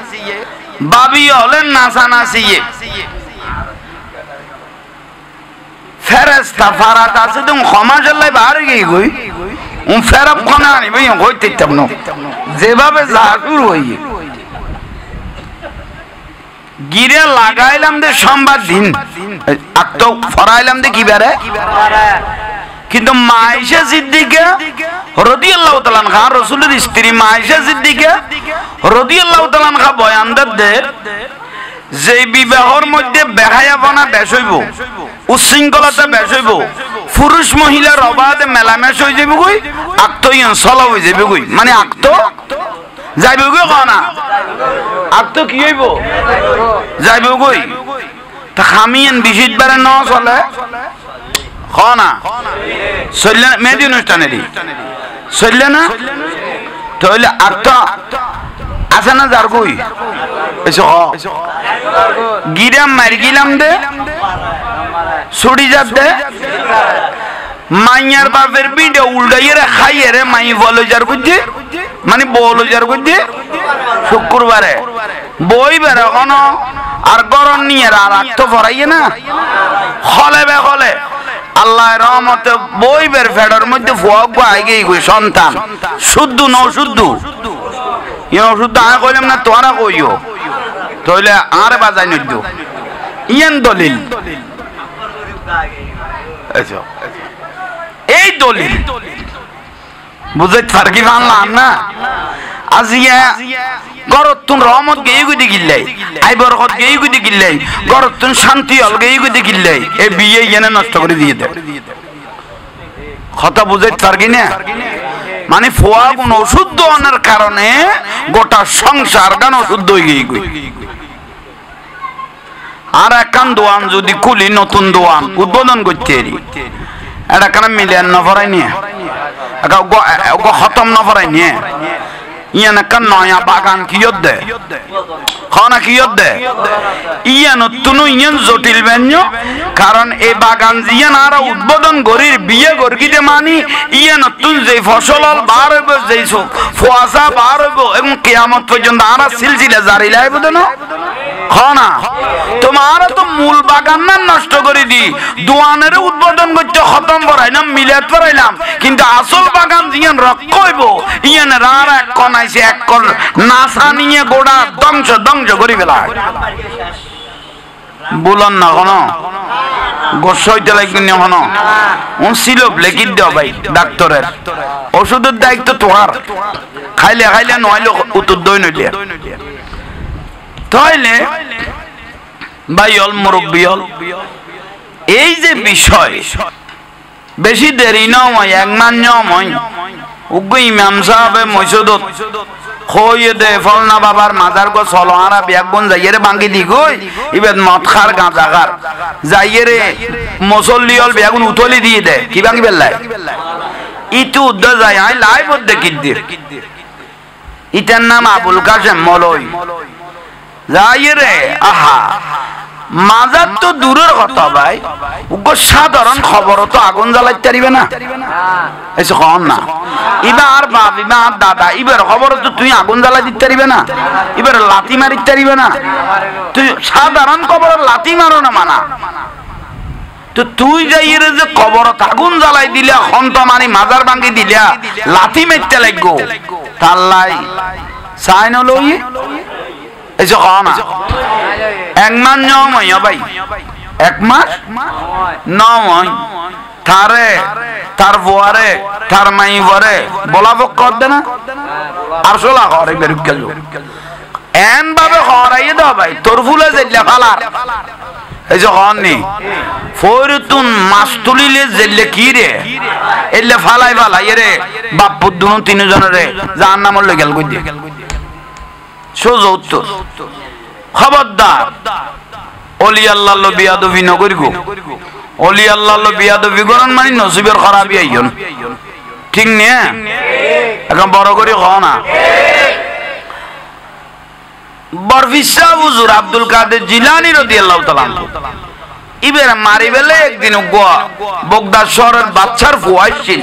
বাবি হলেন নাচানাচিয়ে ফেরেস্তা ফারাত আছে তুমি ক্ষমা চললে বাহারে গিয়ে গই ফেরব ক্ষমা আনিবে হইতে না যেভাবে যা শুরু হইয়ে গিরে লাগাইলাম দে সোমবার দিন আত্ম ফরাইলাম দে কি বেড়ে কিন্তু মাইশা সিদ্দিকা রাদিয়াল্লাহু তাআলা আনহা রাসূলের স্ত্রী মাইশা সিদ্দিকা রাদিয়াল্লাহু তাআলা আনহা বয়ান দে যে বিবাহর মধ্যে বেহায়াপনা বেশ হইব উচ্ছৃঙ্খলতা বেশ হইব পুরুষ মহিলার অবাধে মেলামেশ হয়ে যাবে কই আক্তইন চলা হয়ে যাবে কই মানে আক্ত যাইবে কই কনা আক্ত কি হইব যাইবে কই তা খামিয়েন বিশিতবারে ন চলে কনা চললে মেহেদি অনুষ্ঠানেরই চললে না তাহলে আক্ত আছে না যার কই গিরাম মারি গিলাম দে ছুটি যাত দে মাইয়ার বাপের বিডে উল্টাইয়ে খাইয়ে রে মাই বলো যার বুঝছে মানে বলো যার বুঝছে শুক্রবারে বই বেড়ে কোন আর গরম নিয়ে আর আক্ত ফরাইয়ে না হলে বে হলে আল্লাহ রহমতে বই বের ফেডার মধ্যে ফুয়াক আগে সন্তান শুদ্ধ ন শুদ্ধ শুদ্ধ আয় কইলাম না তোরা কইও তাহলে আর বাজাই নদ্য ইয়ান দলিল এই দলিল বুঝে ফারকি বানলাম না আজিয়া গরতুন রহমত গেই গুদি গিল্লাই আই বরকত গেই গুদি গিল্লাই গরতুন শান্তি হল গেই গুদি গিল্লাই এই বিয়ে ইয়ানে নষ্ট করে দিয়ে দেয় কথা বুঝে ফারকি না মানে ফোয়া গুণ অশুদ্ধ হওয়ার কারণে গোটা সংসার গান অশুদ্ধ হয়ে গিয়ে আর একখান দোয়ান যদি খুলি নতুন দোয়ান উদ্বোধন করতে এটা কেন মিলিয়ন নফরাই নিয়ে খতম নফরাই নিয়ে ইয়ান একটা নয়া বাগান কিয়ত দে খানা কিয়ত দে ইয়ান তুনু ইয়ান জটিল বেঞ্জ কারণ এই বাগান জিয়ান আর উদ্বোধন গরির বিয়ে গর্গিতে মানি ইয়ান তুন যে ফসল বার হইব যে ফুয়াশা বার হইব এবং কিয়ামত পর্যন্ত আর সিলসিলা জারি লাইব দেন খানা তোমার তো মূল বাগান না নষ্ট করে দি দোয়ানের উদ্বোধন করতে খতম করাইলাম মিলাদ করাইলাম কিন্তু আসল বাগান জিয়ান রক্ষ হইব ইয়ান আর এক কনাই এক কর নাসা নিয়ে গোড়া ধ্বংস করি ফেলা বলন না কোন গোস হইতে লাগবে না কোন ছিল লেখিত দেওয়া ভাই ডাক্তারের ওষুধের দায়িত্ব তোমার খাইলে খাইলে নইলে উত্তর দই নইলে তাইলে ভাই অল মুরব্বী হল এই যে বিষয় বেশি দেরি নয় এক মান নয় উগ্র ইমাম সাহেব মসজিদত খইয়ে দে ফলনা বাবার মাজার গো চলো আরা ব্যাগবন যাইয়ে ভাঙ্গি দি গই ইবেদ মদ খার গাঁজা খার যাইয়ে রে মুসল্লি হল ব্যাগুন উতলি দিয়ে দে কি ভাঙ্গি বেল্লাই ইটু উদ্দ যায় আই লাইভ দেখি দে ইটার নাম আবুল কাসেম মলই যাইয়ে রে আহা মাজার তো দূরের কথা ভাই উগ্র সাধারণ খবর তো আগুন জ্বালাইতে পারিবে না এসে কম না ইবা আর বাপ ইবা আর দাদা ইবার খবর তো তুই আগুন জ্বালাই দিতে পারিবে না এবার লাথি মারিতে পারিবে না তুই সাধারণ খবর লাথি মারো না মানা তো তুই যাই যে খবর আগুন জ্বালাই দিলা হন্ত মানি মাজার ভাঙ্গি দিলা লাথি মারতে লাগবো তাল্লাই চাই নলই এসে কম না এক মান নয় ভাই এক মাস নয় থারে তার বুয়ারে তার মাই বরে বলা কর দে না আর সোলা করে বেরুকেল এন ভাবে হরাই দাও ভাই তোর ফুলে জেল্লা ফালার এই যে হননি ফরিতুন মাছ তুলিলে জেল্লে কি রে এলে ফালাই ফালাই রে বাপ্পুর দুনো তিনজনের যার নাম হলো গেল কই দিয়ে সোজা উত্তর খবরদার অলি আল্লাহ লো বিয়াদবি নগর গো অলি আল্লাহ লো বিয়াদবি গরন মানে নসিবের খারাপি আইয়ন ঠিক নে এখন বড় করে হও না বরফিসা হুজুর আব্দুল কাদের জিলানী রাদিয়াল্লাহু তাআলা ইবের মারি বেলে একদিন বগদাদ শহরের বাচ্চার ফুয়াইছিল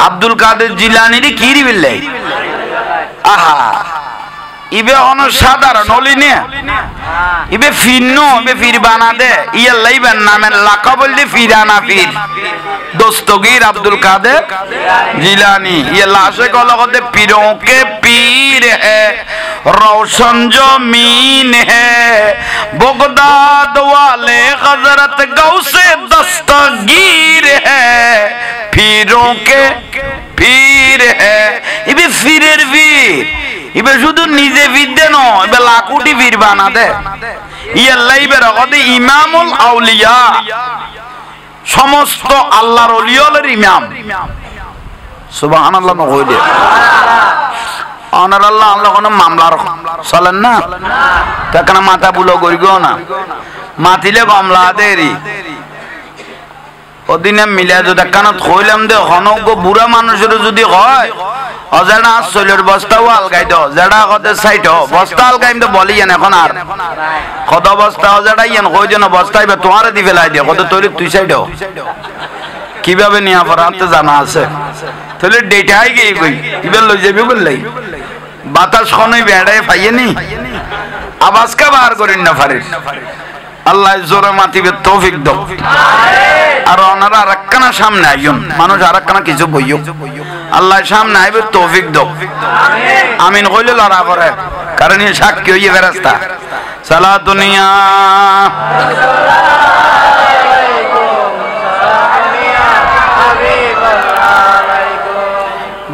আব্দুল কাদের জিলানীর কি রিবিলে আহা ইবে অনসাধারণ অলিনে ইবে ফিন্ন ইবে ফির বানা দে ইয়া লাইবেন নামের লাকাব বলতে ফিরানা ফির দস্তগীর আব্দুল কাদের জিলানী ইয়া লাশে কলগতে পীরোं के पीर है रोशन जमीन है बगदाद वाले हजरत गौसे दस्तगीर है पीरों के पीर है इबे फिरेर वीर ইবে শুধু নিজে বিদ্যে নয় ইবে লাকুটি বীর বানা দে ইয়াল্লাহ ইবে রগতে ইমামুল আউলিয়া সমস্ত আল্লাহর ওলিয়াদের ইমাম সুবহানাল্লাহ নকইলে অনার আল্লাহ আল্লাহ কোন মামলার চলেন না তখন মাথা বুলো করিগো না মাতিলে মামলা দেরি ওদিনে মিলা যদি কানত কইলাম দে হনক বুড়া মানুষের যদি হয় অজানা চলের বস্তাও আলগাই দাও যেটা কতে সাইড বস্তা আলগাইম তো বলি এখন আর কত বস্তা অজাটা ইয়ান কই যেন বস্তাইবে তোমারে দি ফেলাই দিয়ে কত তৈরি তুই সাইড কিভাবে নিয়া পড়াতে জানা আছে তাহলে ডেটাই গিয়ে কই কিভাবে লই যাবি বললাই বাতাস খনই বেড়ায় পাইয়েনি আওয়াজ কা বার করেন না পারিস আল্লাহ জোরে মাতিবে তৌফিক দাও আর ওনারা আরেকখানা সামনে আইয়ুন মানুষ আরেকখানা কিছু বইও আল্লাহ সামনে আইবে তৌফিক দাও আমিন কইলে লড়া করে কারণ এই সাক্ষী হইয়ে ফেরেশতা সালা দুনিয়া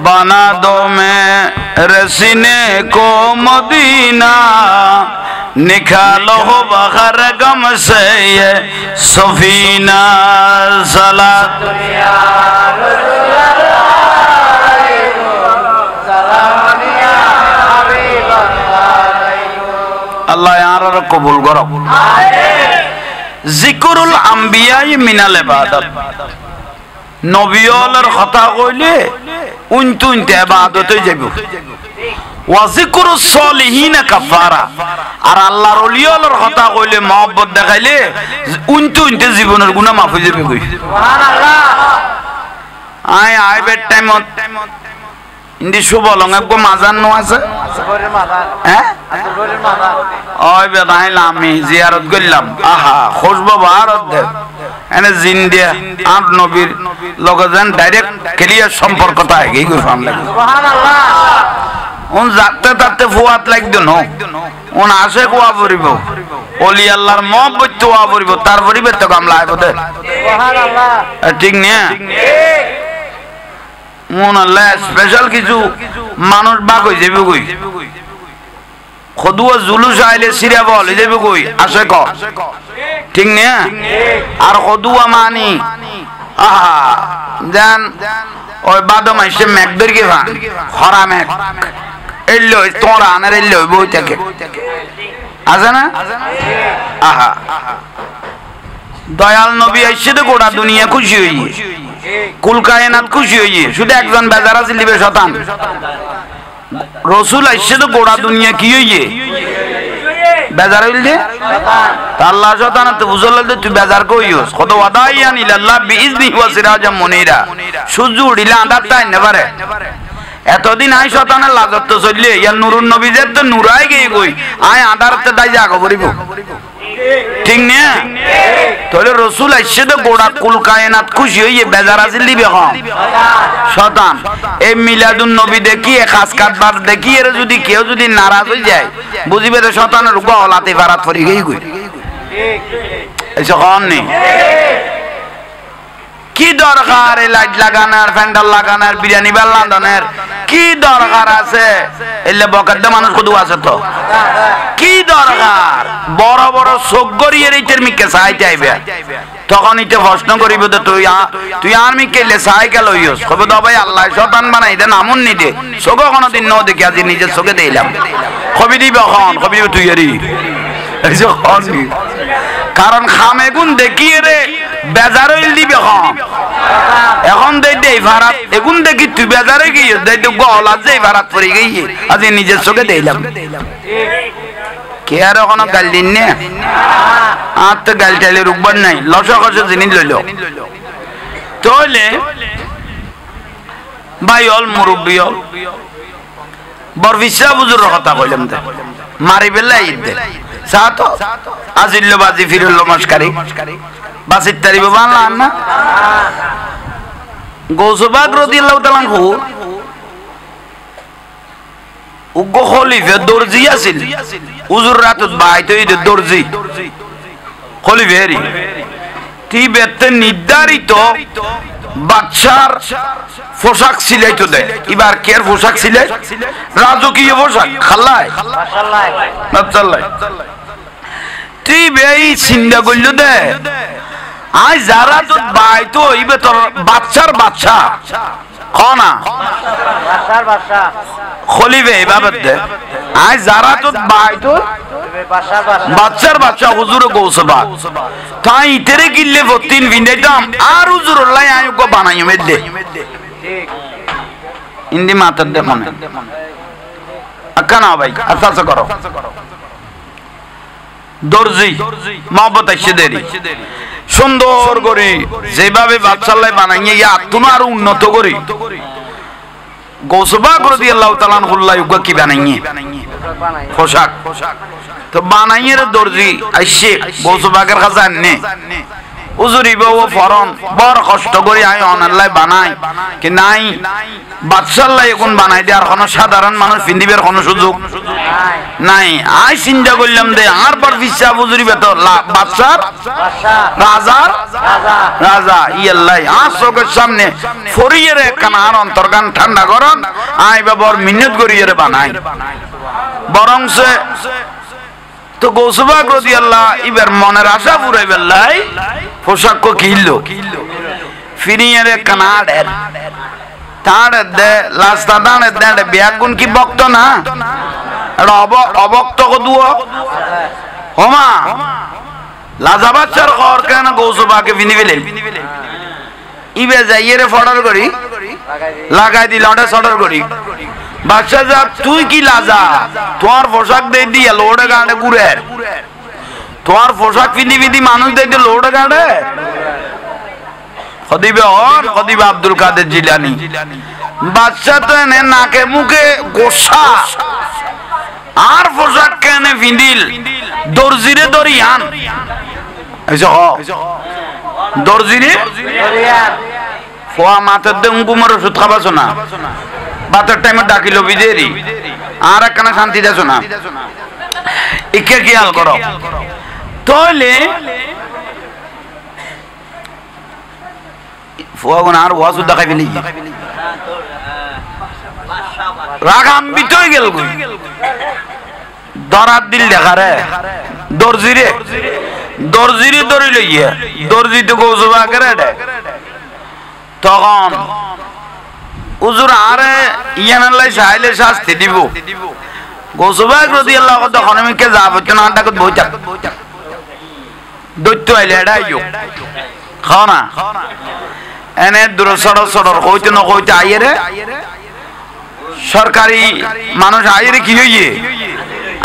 बना दो मेरे सीने को मदीना निकालो हो बखर गम से ये सफीना सलात अल्लाह यार कबूल करो जिक्रुल अंबिया मिनाल इबादत নবিয়লের কথা কইলে উনতু উনতে ইবাদতে যাইব ওয়া যিকরুস সলিহিন কাফারা আর আল্লাহর ওলিয়লের কথা কইলে মহব্বত দেখাইলে উনতু উনতে জীবনের গুনাহ মাফ হয়ে যাবে কই সুবহানাল্লাহ আইবে টাইমত ইন্দি শুভলং একগো মাজান নো আছে আসগরের মাজান হ্যাঁ আসগরের মাজান ওই বেদাইলাম আমি জিয়ারত করলাম আহা খুশবু ভারত দে এনে জিন্দিয়া আর নবীর লগেন ডাইরেক্ট ক্লিয়ার সম্পর্ক থাকে এই কই ফাম লাগে সুবহানাল্লাহ ওন যাতে তাতে ফুয়াত লাগদ ন ওন আসে কোয়া পড়িব ওলি আল্লাহর মহব্বত তো ওয়া পড়িব তার পরিবে তো কামলা আইব দে সুবহানাল্লাহ ঠিক না ঠিক মন আল্লাহ স্পেশাল কিছু মানুষ বাগ হই যাবে কই খদুয়া জুলুস আইলে সিরা বল যাবে কই আসে ক ঠিক না আর খদুয়া মানি আহা জান ওই বাদম আইছে মেকদর কি ভান খরা মেক এল্লো তোরা আনার এল্লো বই থাকে আছে না আহা দয়াল নবী আইছে তো গোটা দুনিয়া খুশি হইয়ে কুল কায়নাত খুশি হইয়ে শুধু একজন বেজার আছে লিবে শতান রাসূল আইছে তো গোটা দুনিয়া কি হইয়ে বেজার হইলে শতান আল্লাহ শতান তো বুঝল তুই বেজার কইছস কত ওয়াদাইয়ান ইল্লাল্লাহ বিইজনি ওয়া সিরাজাম মুনিরা সূর্য উড়িলা আন্ধার তাই না পারে এতদিন আই শতানের লাজত তো চললে ইয়া নুরুন নবী যে তো নুরাই গই কই আই আন্ধারতে দাই জাগো করিব ঠিক না তাহলে রাসূল আইছে তো গোটা কুল কায়নাত খুশি হইয়ে বেজার আছে লিবে কম শতান এই মিলাদুন নবী দেখি খাস কাটবার দেখি এর যদি কেউ যদি নারাজ হই যায় বুঝিবে তো শতানের গলাতে ফারাত পড়ি গই কই ঠিক এসে কোন নেই কি দরকার এই লাইট লাগানোর, প্যান্ডেল লাগানোর, বিরিয়ানি বানানোর কি দরকার আছে? এলে বকাদ্দা মানুষ কদু আছে তো কি দরকার? বড় বড় চোখ গড়িয়ে এইটার মিকে চাই চাইবে, তখন ইতে প্রশ্ন করিব তো তুই আর মিকে এলে চাই গেল ইয়স কবে তো ভাই আল্লাহ শতান বানাই দে নামুন নি দে চোখে কোনোদিন ন দেখি আজি নিজের চোখে দিলাম কবি দিব এখন কবি দিব তুই এরি কারণ খামে গুণ দেখিয়ে রে বেজার হইল দিবে এখন দেই দেই ভাড়াত এগুন দেখি তুই বেজারে গিয়ে দেই তো গলা যে ভাড়াত পড়ে গিয়ে আজ নিজের চোখে দিলাম কে আর কোনো গাল দিন নে আর তো গাল টাইলে রুকবার নাই লসা কষে জিনিস লইল তাহলে ভাই হল মুরব্বী হল বর বিশ্বাস বুজুর কথা কইলাম তো মারি বেলা ঈদ দে চা তো আজিল্লো বাজি ফিরল্লো মস্কারি বাসির তারিব বানলাম না গৌসবাগ রাদিয়াল্লাহু তাআলা আনহু উগ্র খলিফা দর্জি আছিল হুজুর রাতত বাইতে ঈদ দর্জি খলিফারি তিবেতে নির্ধারিত বাদশার পোশাক সিলাইতো দেয় এবার কের পোশাক সিলাই রাজকীয় পোশাক খাল্লাই মাশাআল্লাহ তিবে এই চিন্তা করল দে আই যারা তো বাইতো হইবে তোর বাচ্চার বাচ্চা কনা বাচ্চার বাচ্চা খলিফা এইভাবে দে আই যারা তো বাইতো বাচ্চার বাচ্চা হুজুর গৌসবাগ তাই ইতেরে গিল্লে ফতিন বিন্দাইতাম আর হুজুরুল্লাহ আয়ুক বানাইও মেদে ঠিক ইন্দি মাতার দেখুন আকানা ভাই আচ্ছা করো দর্জি মহব্বত আসছে দেরি সুন্দর করে যেভাবে বাচ্চাল্লাই বানাইয়ে ইয়া তোমার উন্নত করি গৌসবাগ রাদিয়াল্লাহু তাআলা আনহুল্লাহ কি বানাইয়ে পোশাক তো বানাইয়ে দর্জি আসছে গৌসবাগের কাছে আননে উজুরি বাবু ফরন বড় কষ্ট করে আই অনলাই বানাই কি নাই বাদশাল্লাহ এখন বানাই দে আর কোনো সাধারণ মানুষ পিন্দিবের কোনো সুযোগ নাই আই চিন্তা করলাম দে আর পর ফিসা উজুরি বেত বাদশার রাজার রাজা ইয়াল্লাহ আর চোখের সামনে ফরিয়ে রে কানার অন্তর্গান ঠান্ডা করন আই বাবর মিন্নত করিয়ে রে বানাই বরং সে তো গৌসবাগ রাদিয়াল্লাহু ইবার মনের আশা পুরাই বেলাই পোশাক কো কিলো ফিরিয়ে রে কানাডের তাড় দে লাস্তা দাঁড়ে দাঁড়ে ব্যাগুন কি বক্ত না এটা অবক্ত কো দুও হোমা লাজাবাচ্চার ঘর কেন গৌসবাগে ফিনি ফেলে ইবে যাইয়ে রে ফডার করি লাগাই দিল ওটা সডার করি বাচ্চা যা তুই কি লাজা তোর পোশাক দে দিয়া লোড়ে গাঁড়ে ঘুরে তোর পোশাক পিঁধি পিঁধি মানুষ দেখতে লোড়ে গাঁড়ে খদিবে হন খদিবে আব্দুল কাদের জিলানি বাচ্চা তো এনে নাকে মুখে গোসা আর পোশাক কেনে পিঁধিল দর্জিরে দরিয়ান এসে হ দর্জিরে ফোয়া মাথার দে উঙ্কুমার ওষুধ খাবাছো না বাতের টাইমে ডাকিল বিদেরি আর একখানা শান্তি দেছ না ইকে খেয়াল করো তাহলে ফুয়াগুন আর ওয়াজুদ দেখাই ফেলি রাগাম্বিত হয়ে গেল দরার দিল দেখা রে দর্জিরে দর্জিরে ধরে লইয়া দর্জি তো গৌসবাগে রে তখন হুজুর আরে ইয়ানাল্লাহ চাইলে শাস্তি দিব গৌসবাগ রাদিয়াল্লাহু তখন মিকে যাব তো না ডাকত বইতা দৈত্য আইলে এডাইও খানা এনে দূর সড়র হইতে না হইতে আইরে সরকারি মানুষ আইরে কি হইয়ে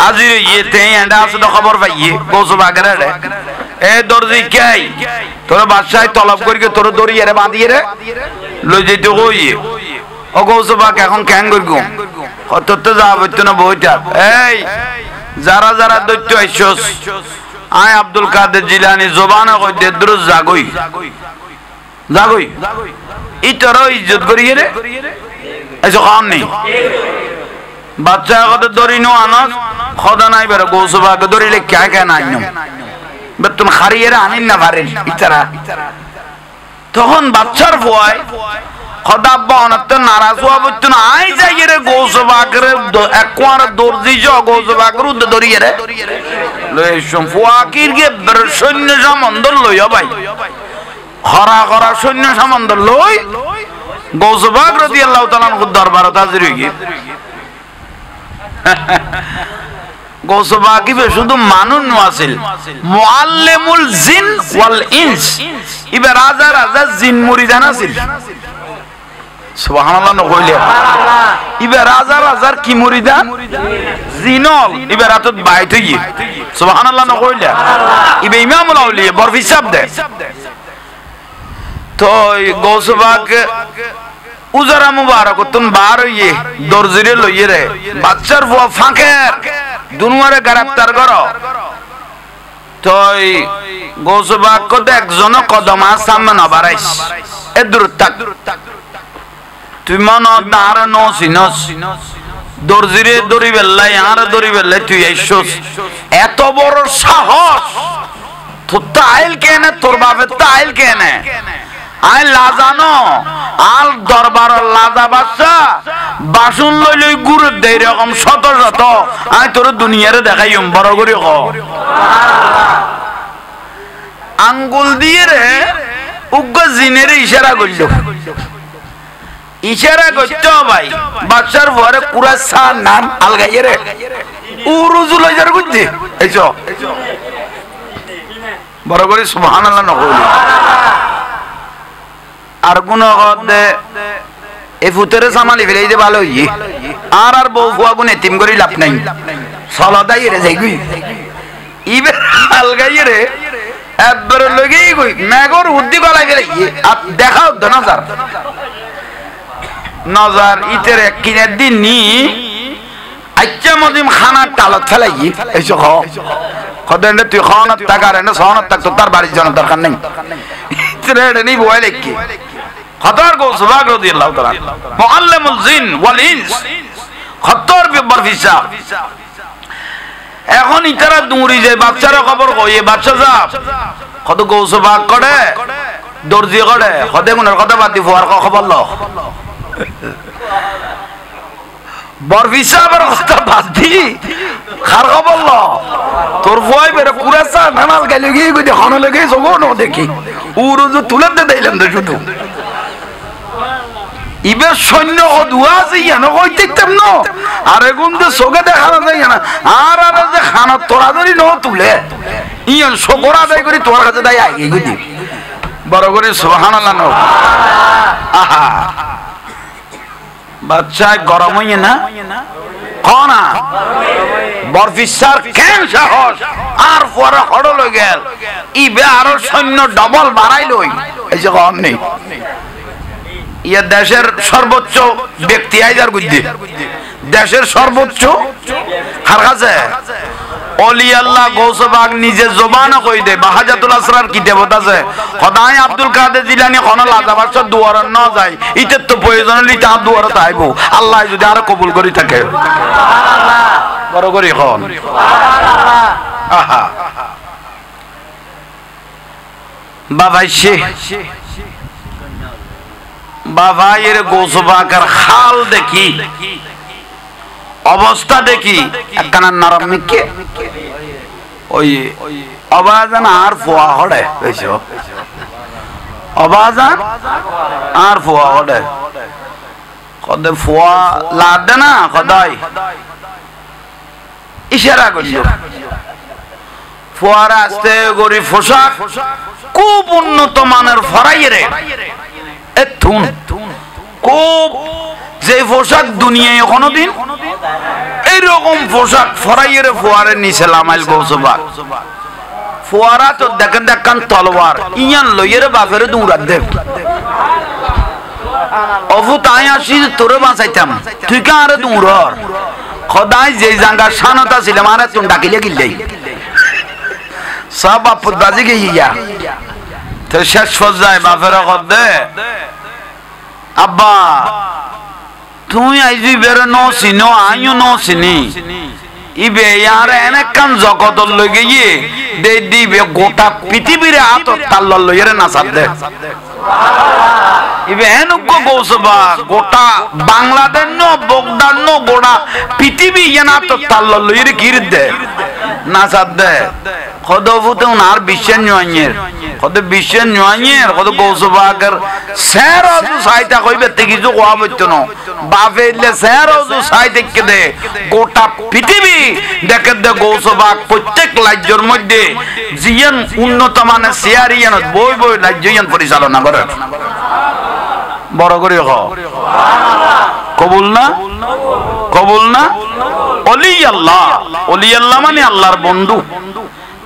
আজি ইয়েতে এন্ডা আছে তো খবর পাইয়ে গৌসবাগের রে এ দর্জি কাই তোর বাদশাহ তলব করি তোর দড়িয়ে রে বাঁধিয়ে রে লই যেতে হইয়ে ও গৌসবাগ এখন ক্যাং করব কততে যাব তো না বইটা এই যারা যারা দৈত্য আইছস আয় আব্দুল কাদের জিলানী জবানে কই দে দ্রুজ জাগই জাগই ইতর ইজ্জত করিয়ে রে এসো খান নেই বাচ্চা কত দড়ি নো আনস খোদা নাই বের গৌসবাগ দড়িলে কে কে নাই নো বেতুন খারিয়ে রে আনিন না পারেন ইতারা তখন বাচ্চার ভয় খদাব্বা অনত্য নারাজ হওয়া বলতো না আই যাই রে গৌসবাগের একবার দর্জি জ গৌসবাগের উদ্দে ধরিয়ে রে লইছম ফুয়াকির গে সৈন্য সম্বন্ধ লইয়া ভাই খরা খরা সৈন্য সম্বন্ধ লই গৌসবাগ রাদিয়াল্লাহু তাআলা আনহু দরবারে হাজির হই গিয়ে গৌসবাগি শুধু মানুষ নছিল মুআল্লিমুল জিন ওয়াল ইনস ইবে রাজা রাজা জিন মুরিদান আছিল সুবহানাল্লাহ নকইলে ইবে রাজা রাজার কি মুরিদান জিনল ইবে রাতত বাইত হই সুবহানাল্লাহ নকইলে ইবে ইমামুল আউলিয়া বরফি সাহেব দে তো গৌসবাগ উজারা মুবারক তুন বার হইয়ে দরজিরে লইয়ে রে বাচ্চার ফুয়া ফাঁকের দুনুয়ারে গ্রেফতার করো তো গৌসবাগ কত একজন কদম সামনে না বাড়াইস এ দূর থাক তুই মন দাঁড় নস দরজিরে দড়ি বেল্লাই আর দড়ি বেল্লাই তুই আইসস এত বড় সাহস তোর তাইল কেনে তোর বাপের তাইল কেনে আই লাজানো আল দরবার লাজা বাচ্চা বাসন লই লই গুড় দেই রকম শত শত আই তোর দুনিয়ারে দেখাইম বড় করে ক আঙ্গুল দিয়ে রে উগ্র জিনের ইশারা করল ইশারা করতে ভাই বাচ্চার পরে পুরা সার নাম আলগাইয়ে রে উরুজু লই যার করতে এইছো বড় করে সুবহানাল্লাহ নকইলি আর গুণ দে এ ফুতেরে সামালি ফেলাই দে ভালো হইয়ে আর বউ ফুয়া গুণ এতিম করি লাভ নাই সলদাই রে যাইবি ইবে আলগাইয়ে রে একবার লগেই কই মেগর উদ্দি গলাই ফেলাই আর দেখাও দ নজর নজর ইতের কিনের দিন নি আচ্ছা মদিম খানার টালত ফেলাই এইসো খ খদেন তুই খাওয়ানোর টাকা রে না সহনত টাক তো তার বাড়ির জন্য দরকার নেই ইতরে নেই বয় লেখি খতর গৌসবাগ রাদিয়াল্লাহু তাআলা মুআল্লিমুল জিন ওয়াল ইনস খতর বরফিসা এখন ইতারা দূরি যায় বাচ্চারা খবর কইয়ে বাচ্চা যাব কত গৌসবাগ করে দর্জি করে খদে গুনার কথা বাতি ফুয়ার খবর ল বরফিসাবের কথা বাদ দি খার খবর ল তোর ভয় বেরে কুরাসা নানাল গেলে গিয়ে কই দেখো না লাগে জগো ন দেখি উরুজু তুলে দে দিলাম তো শুধু ইবে সৈন্য ও দুয়া আছে না কই দেখতাম না আরে গুন্দে সোগে দেখা না যায় না আর আর যে খানা তোরা ধরি ন তুলে ইয়ান শকর আদায় করি তোর কাছে দাই আই গই বড় করে সুবহানাল্লাহ ন আহা বাচ্চা গরম হইয়ে না কোনা বরফিসার কেন সাহস আর পরে হড় লই গেল ইবে আরো সৈন্য ডবল বাড়াই লই এই যে কম নেই ইয়া দেশের সর্বোচ্চ ব্যক্তি আইদার গুদ্দি দেশের সর্বোচ্চ কার কাছে ওলি আল্লাহ গৌসবাগ নিজে জবানে কই দে বাহাজাতুল আসরার কিতাবত আছে খোদাই আব্দুল কাদের জিলানী কোন লাজাবাসর দুয়ারে ন যায় ইতে তো প্রয়োজন হলি তা দুয়ারে তাইবো আল্লাহ যদি আর কবুল করি থাকে সুবহানাল্লাহ বড় করি কোন সুবহানাল্লাহ আহা বাবা এর গৌসবাগের হাল দেখি অবস্থা দেখি একখানা নরম মিকে ওই অবাজান আর ফোয়া হড়ে বুঝছো অবাজান আর ফোয়া হড়ে কদে ফোয়া লাদে না কদাই ইশারা করলো ফোয়ারা আসতে গরি পোশাক খুব উন্নত মানের ফরাইয়ে রে এ থুন খুব যে পোশাক দুনিয়ায় কোনদিন এইরকম পোশাক ফরাইয়ের ফোয়ারে নিচে লামাইল গৌসবাগ ফোয়ারা তো দেখেন দেখান তলোয়ার ইয়ান লইয়ের বাপের দৌড়াত দেব অফু তাই আসি তোরে বাঁচাইতাম তুই কে আরে দৌড়র খদাই যে জাঙ্গার শানতা ছিলাম আরে তুই ডাকিলে গিললেই সব আপদ বাজি গিয়া তো শেষ পর্যায়ে বাপের দে আব্বা তুই আইজি বের নো চিনো আইও নো চিনি ইবে আর এনেকান জগতর লই গিয়ে দে দিবে গোটা পৃথিবীর আত তাল্লাল লইরে নাসাদ দে ইবে এনুক গৌসবা গোটা বাংলাদেশ নো বগদান নো গোটা পৃথিবী ইয়ানা তো তাল্লাল লইরে কির দে নাসাদ দে কদফুতে উনার বিশ্বের নিয়ঞ্জের কত বিশ্বের নিয়ঞ্জের কত গৌসবাগের সেরজু সাইতা কইবে তে কিছু কোয়া বইতো না বাপে ইলে সেরজু সাইতে কে দে গোটা পৃথিবী দেখে দে গৌসবাগ প্রত্যেক রাজ্যের মধ্যে জিয়ান উন্নত মানের সিয়ারিয়ান বই বই রাজ্যয়ান পরিচালনা করে বড় করে হ কবুল না কবুল না ওলি আল্লাহ মানে আল্লাহর বন্ধু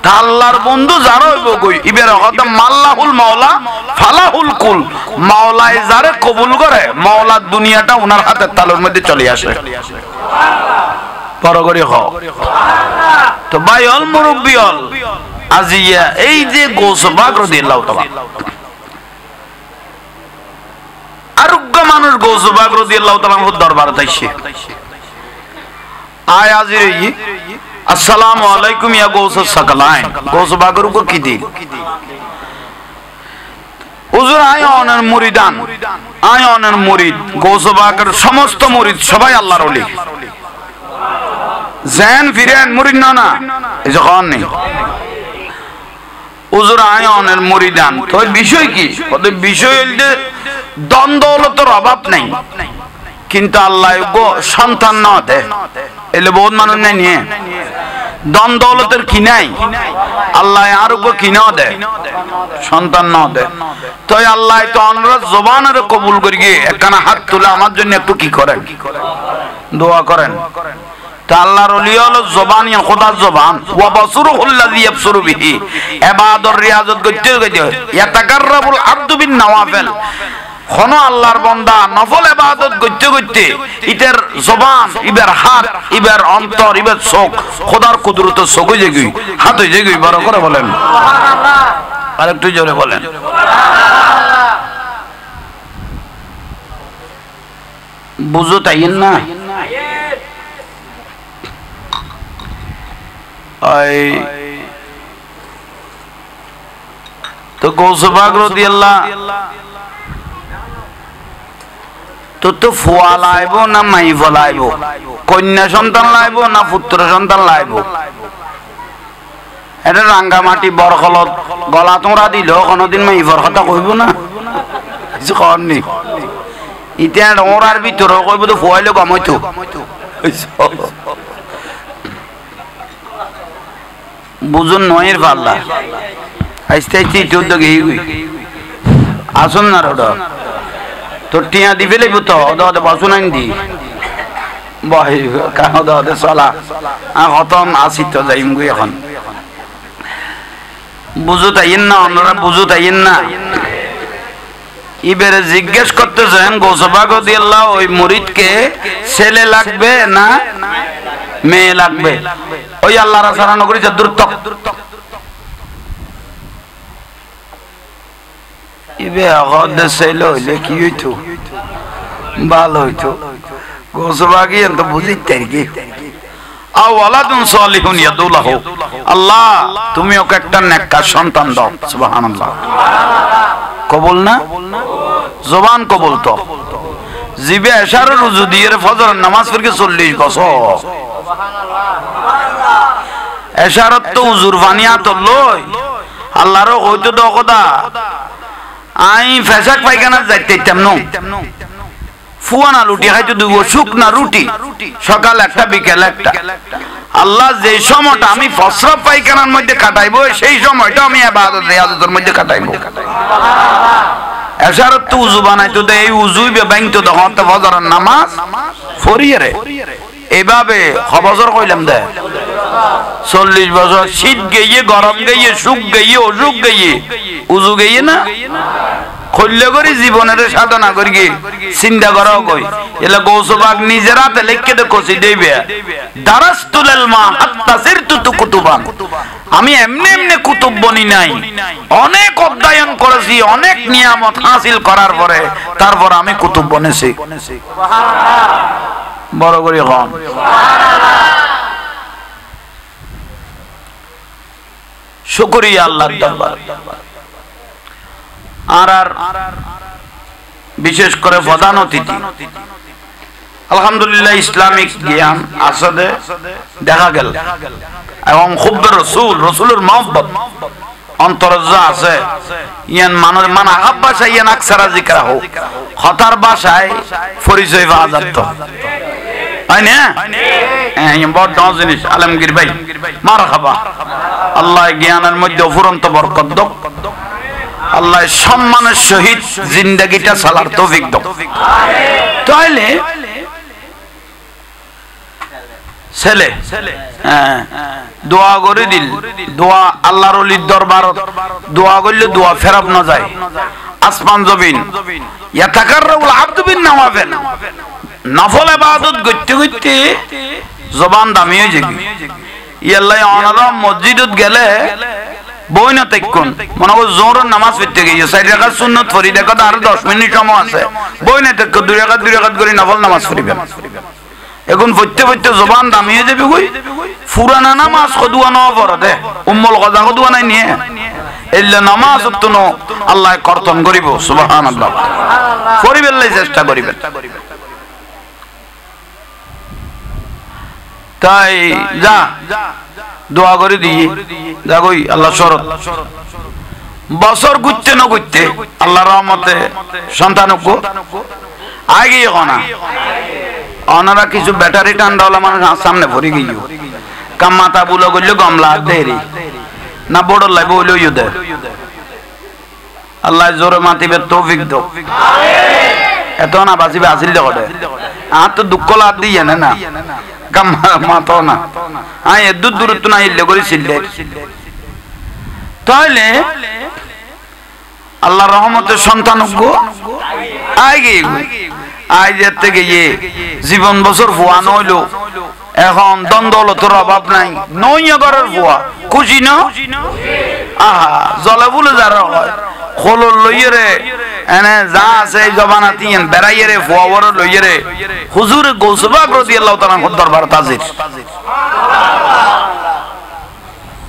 তা আল্লাহর বন্ধু যারা হইব কই ইবের হয়তো মাল্লাহুল মাওলা ফালাহুল কুল মাওলায় যারে কবুল করে মাওলার দুনিয়াটা ওনার হাতের তালুর মধ্যে চলে আসে বড় করে হ তো ভাই অল মুরব্বি অল আজিয়া এই যে গৌসবাগ রাদিয়াল্লাহু তাআলা আরোগ্য মানুষ গৌসবাগ রাদিয়াল্লাহু তাআলা দরবারে তাইছে আয় আজির আসসালামু আলাইকুম ইয়া গৌসুস সাকালাইন গৌসবাগের উপর কি দিন হুজুর আয়নের মুরিদান আয়নের মুরিদ গৌসবাগের সমস্ত মুরিদ সবাই আল্লাহর ওলি জেন ফিরেন মুরিদ না এই যখন নেই হুজুর আয়নের মুরিদান তো বিষয় কি ওদের বিষয় হইলে দ্বন্দ্বলতার অভাব নাই কিন্তু আল্লাহ গো সন্তান না দেয় এলে বহুত মানুষ নাই নিয়ে দ্বন্দ্বলতার কি নাই আল্লাহ আর গো কি না দেয় সন্তান না দেয় তো আল্লাহ তো আমরা জবানের কবুল করি গিয়ে একখানা হাত তুলে আমার জন্য একটু কি করেন দোয়া করেন তা আল্লাহর ওলি হলো জবান ইয়া খোদার জবান ওয়া বাসরুহুল্লাযী ইয়াবসুরু বিহি ইবাদুর রিয়াজত করতে করতে ইয়াতাকাররাবুল আবদু বিন নওয়াফিল কোন আল্লাহর বান্দা নফল ইবাদত করতে করতে ইতের জবান ইবের হাত ইবের অন্তর ইবের চোখ খোদার কুদরতের চোখ হয়ে গই হাত হয়ে গই বড় করে বলেন সুবহানাল্লাহ আরেকটু জোরে বলেন সুবহানাল্লাহ বুঝো তাই না তো গৌসবাগ রাদিয়াল্লাহু তো ফুয়া লাইব না মাইফ লাইব কন্যা সন্তান লাইব না পুত্র সন্তান লাইব এটা রাঙ্গামাটি বরখলত গলা তোমরা দিল কোনদিন মাইফর কথা কইব না কিছু কর নি ইটা ওরার ভিতরে কইব তো ফুয়াইলে গমইতো বুঝুন নয়ের পাল্লা আস্তে আস্তে চোদ্দ গিয়ে আসুন না রোড তো টিয়া দিবে লাগবো তো ওদের বসুন আইন দি বহি কাহ ওদের চলা খতম আসি তো যাইম গই এখন বুঝু তাইন না অন্যরা বুঝু তাইন না ইবেরে জিজ্ঞেস করতেছেন গৌসবাগ রাদিয়াল্লাহু ওই মুরিদকে ছেলে লাগবে না মেয়ে লাগবে ওই আল্লাহর সারা নগরী যে দ্রুত ইবে আগদ ছেলে হইলে কি হইতো ভালো হইতো গৌসবাগি এত বুঝিতে কি আওয়ালাদুন সালিহুন ইয়াদুলাহু আল্লাহ তুমি ওকে একটা নেককার সন্তান দাও সুবহানাল্লাহ কবুল না জবান কবুল তো জিবে এশারে রুজু দিয়ে ফজরের নামাজ পড়ে 40 বছর সুবহানাল্লাহ এশারত তো হুজুর বানিয়া তো লই আল্লাহর হইতো তো কথা আই ফেসাক পায়খানা যাইতে তেমন ফুয়ানা রুটি খাইতো দুগো শুকনা রুটি সকাল একটা বিকেল একটা আল্লাহ যে সময়টা আমি ফসরা পায়খানার মধ্যে কাটাইবো সেই সময়টা আমি ইবাদত রিয়াজতের মধ্যে কাটাইবো সুবহানাল্লাহ এশারত তো উযু বানাইতো দে এই উযুই বেবাইতো তখন তো ফজরের নামাজ পড়িয়ে রে এইভাবে খবর কইলাম দে 40 বছর শীত গইয়ে গরম গইয়ে সুখ গইয়ে অসুখ গইয়ে উযু গইয়ে না কল্য করে জীবনের সাধনা করি চিন্তা করাও কই এলা গৌসবাগ নিজের হাতে লিখে দে কষি দেবে দারাস্তুল ইলমা হাত্তা সিরতু কুতুবান আমি এমনি এমনি কুতুব বনি নাই অনেক অধ্যয়ন করেছি অনেক নিয়ামত হাসিল করার পরে তারপর আমি কুতুব বনেছি সুবহানাল্লাহ বড় করে হন সুবহানাল্লাহ শুকরিয়া আল্লাহর দরবার। আর বিশেষ করে প্রধান অতিথি আলহামদুলিল্লাহ ইসলামিক জ্ঞান আসলে দেখা গেল এবং খুব রসুলের মহব্বত অন্তর আছে ইয়ান মানুষ মান আহাব ভাষায় ইয়ান আকসারা জিকরা হোক হতার ভাষায় পরিচয় পাওয়া যেত হয় না বড় জিনিস আলমগীর ভাই মারহাবা আল্লাহ জ্ঞানের মধ্যে অফুরন্ত বরকত দাও আল্লাহ সম্মানের সহিত জিন্দেগিটা চালার তৌফিক দাও তাইলে ছেলে দোয়া করে দিল দোয়া আল্লাহর ওলির দরবারত দোয়া করলে দোয়া ফেরাব না যায় আসমান জমিন ইয়াতাকাররাবুল আবদু বিন নওয়াফিল নফল ইবাদত করতে করতে জবান দামি হয়ে যাবে ইয়াল্লাহ অনারা মসজিদত গেলে বই না তেকুন মনে করো জোহরের নামাজ পড়তে গিয়ে 4 রাকাত সুন্নাত পড়ি দেখো আর 10 মিনিট সময় আছে বই না তেক 2 রাকাত করে নফল নামাজ পড়িবেন এখন পড়তে পড়তে জবান দামি হয়ে যাবে কই পুরানা নামাজ কদুয়া না পড়ে দে উম্মুল গাজা কদুয়া নাই নিয়ে এল্লা নামাজ তো আল্লাহ কর্তন করিব সুবহানাল্লাহ পড়িবেন লাই চেষ্টা করিবেন তাই যা দোয়া করে দিয়ে যা কই আল্লাহ শরত বছর ঘুরতে না ঘুরতে আল্লাহর রহমতে সন্তানক আগে না অনারা কিছু ব্যাটারি ঠান্ডাওয়ালা মানুষ সামনে ভরে গিয়ে কামাতা বুলো করলে গমলা দেরি না বড় লাগবে ওইলো ইউদে আল্লাহ জোরে মাতিবে তৌফিক দাও এত না বাঁচিবে আসিল দেখে আর তো দুঃখ লাভ দিয়ে না মাতো না এদূর দূরত্ব না ইল্লে করে ছিললে তাহলে আল্লাহ রহমতের সন্তানজ্ঞ আগে আইজের থেকে জীবন বছর ফুয়া নইল এখন দ্বন্দ্বলতর অভাব নাই নইয়া ঘরের ফুয়া খুশি না আহা জলে বলে যারা হয় খোলর লইয়ে এনে যা আছে জবানা তিন বেড়াইয়ে রে ফুয়া বড় লইয়ে রে হুজুর গৌসবাগ রাদিয়াল্লাহু তাআলা দরবার তাজির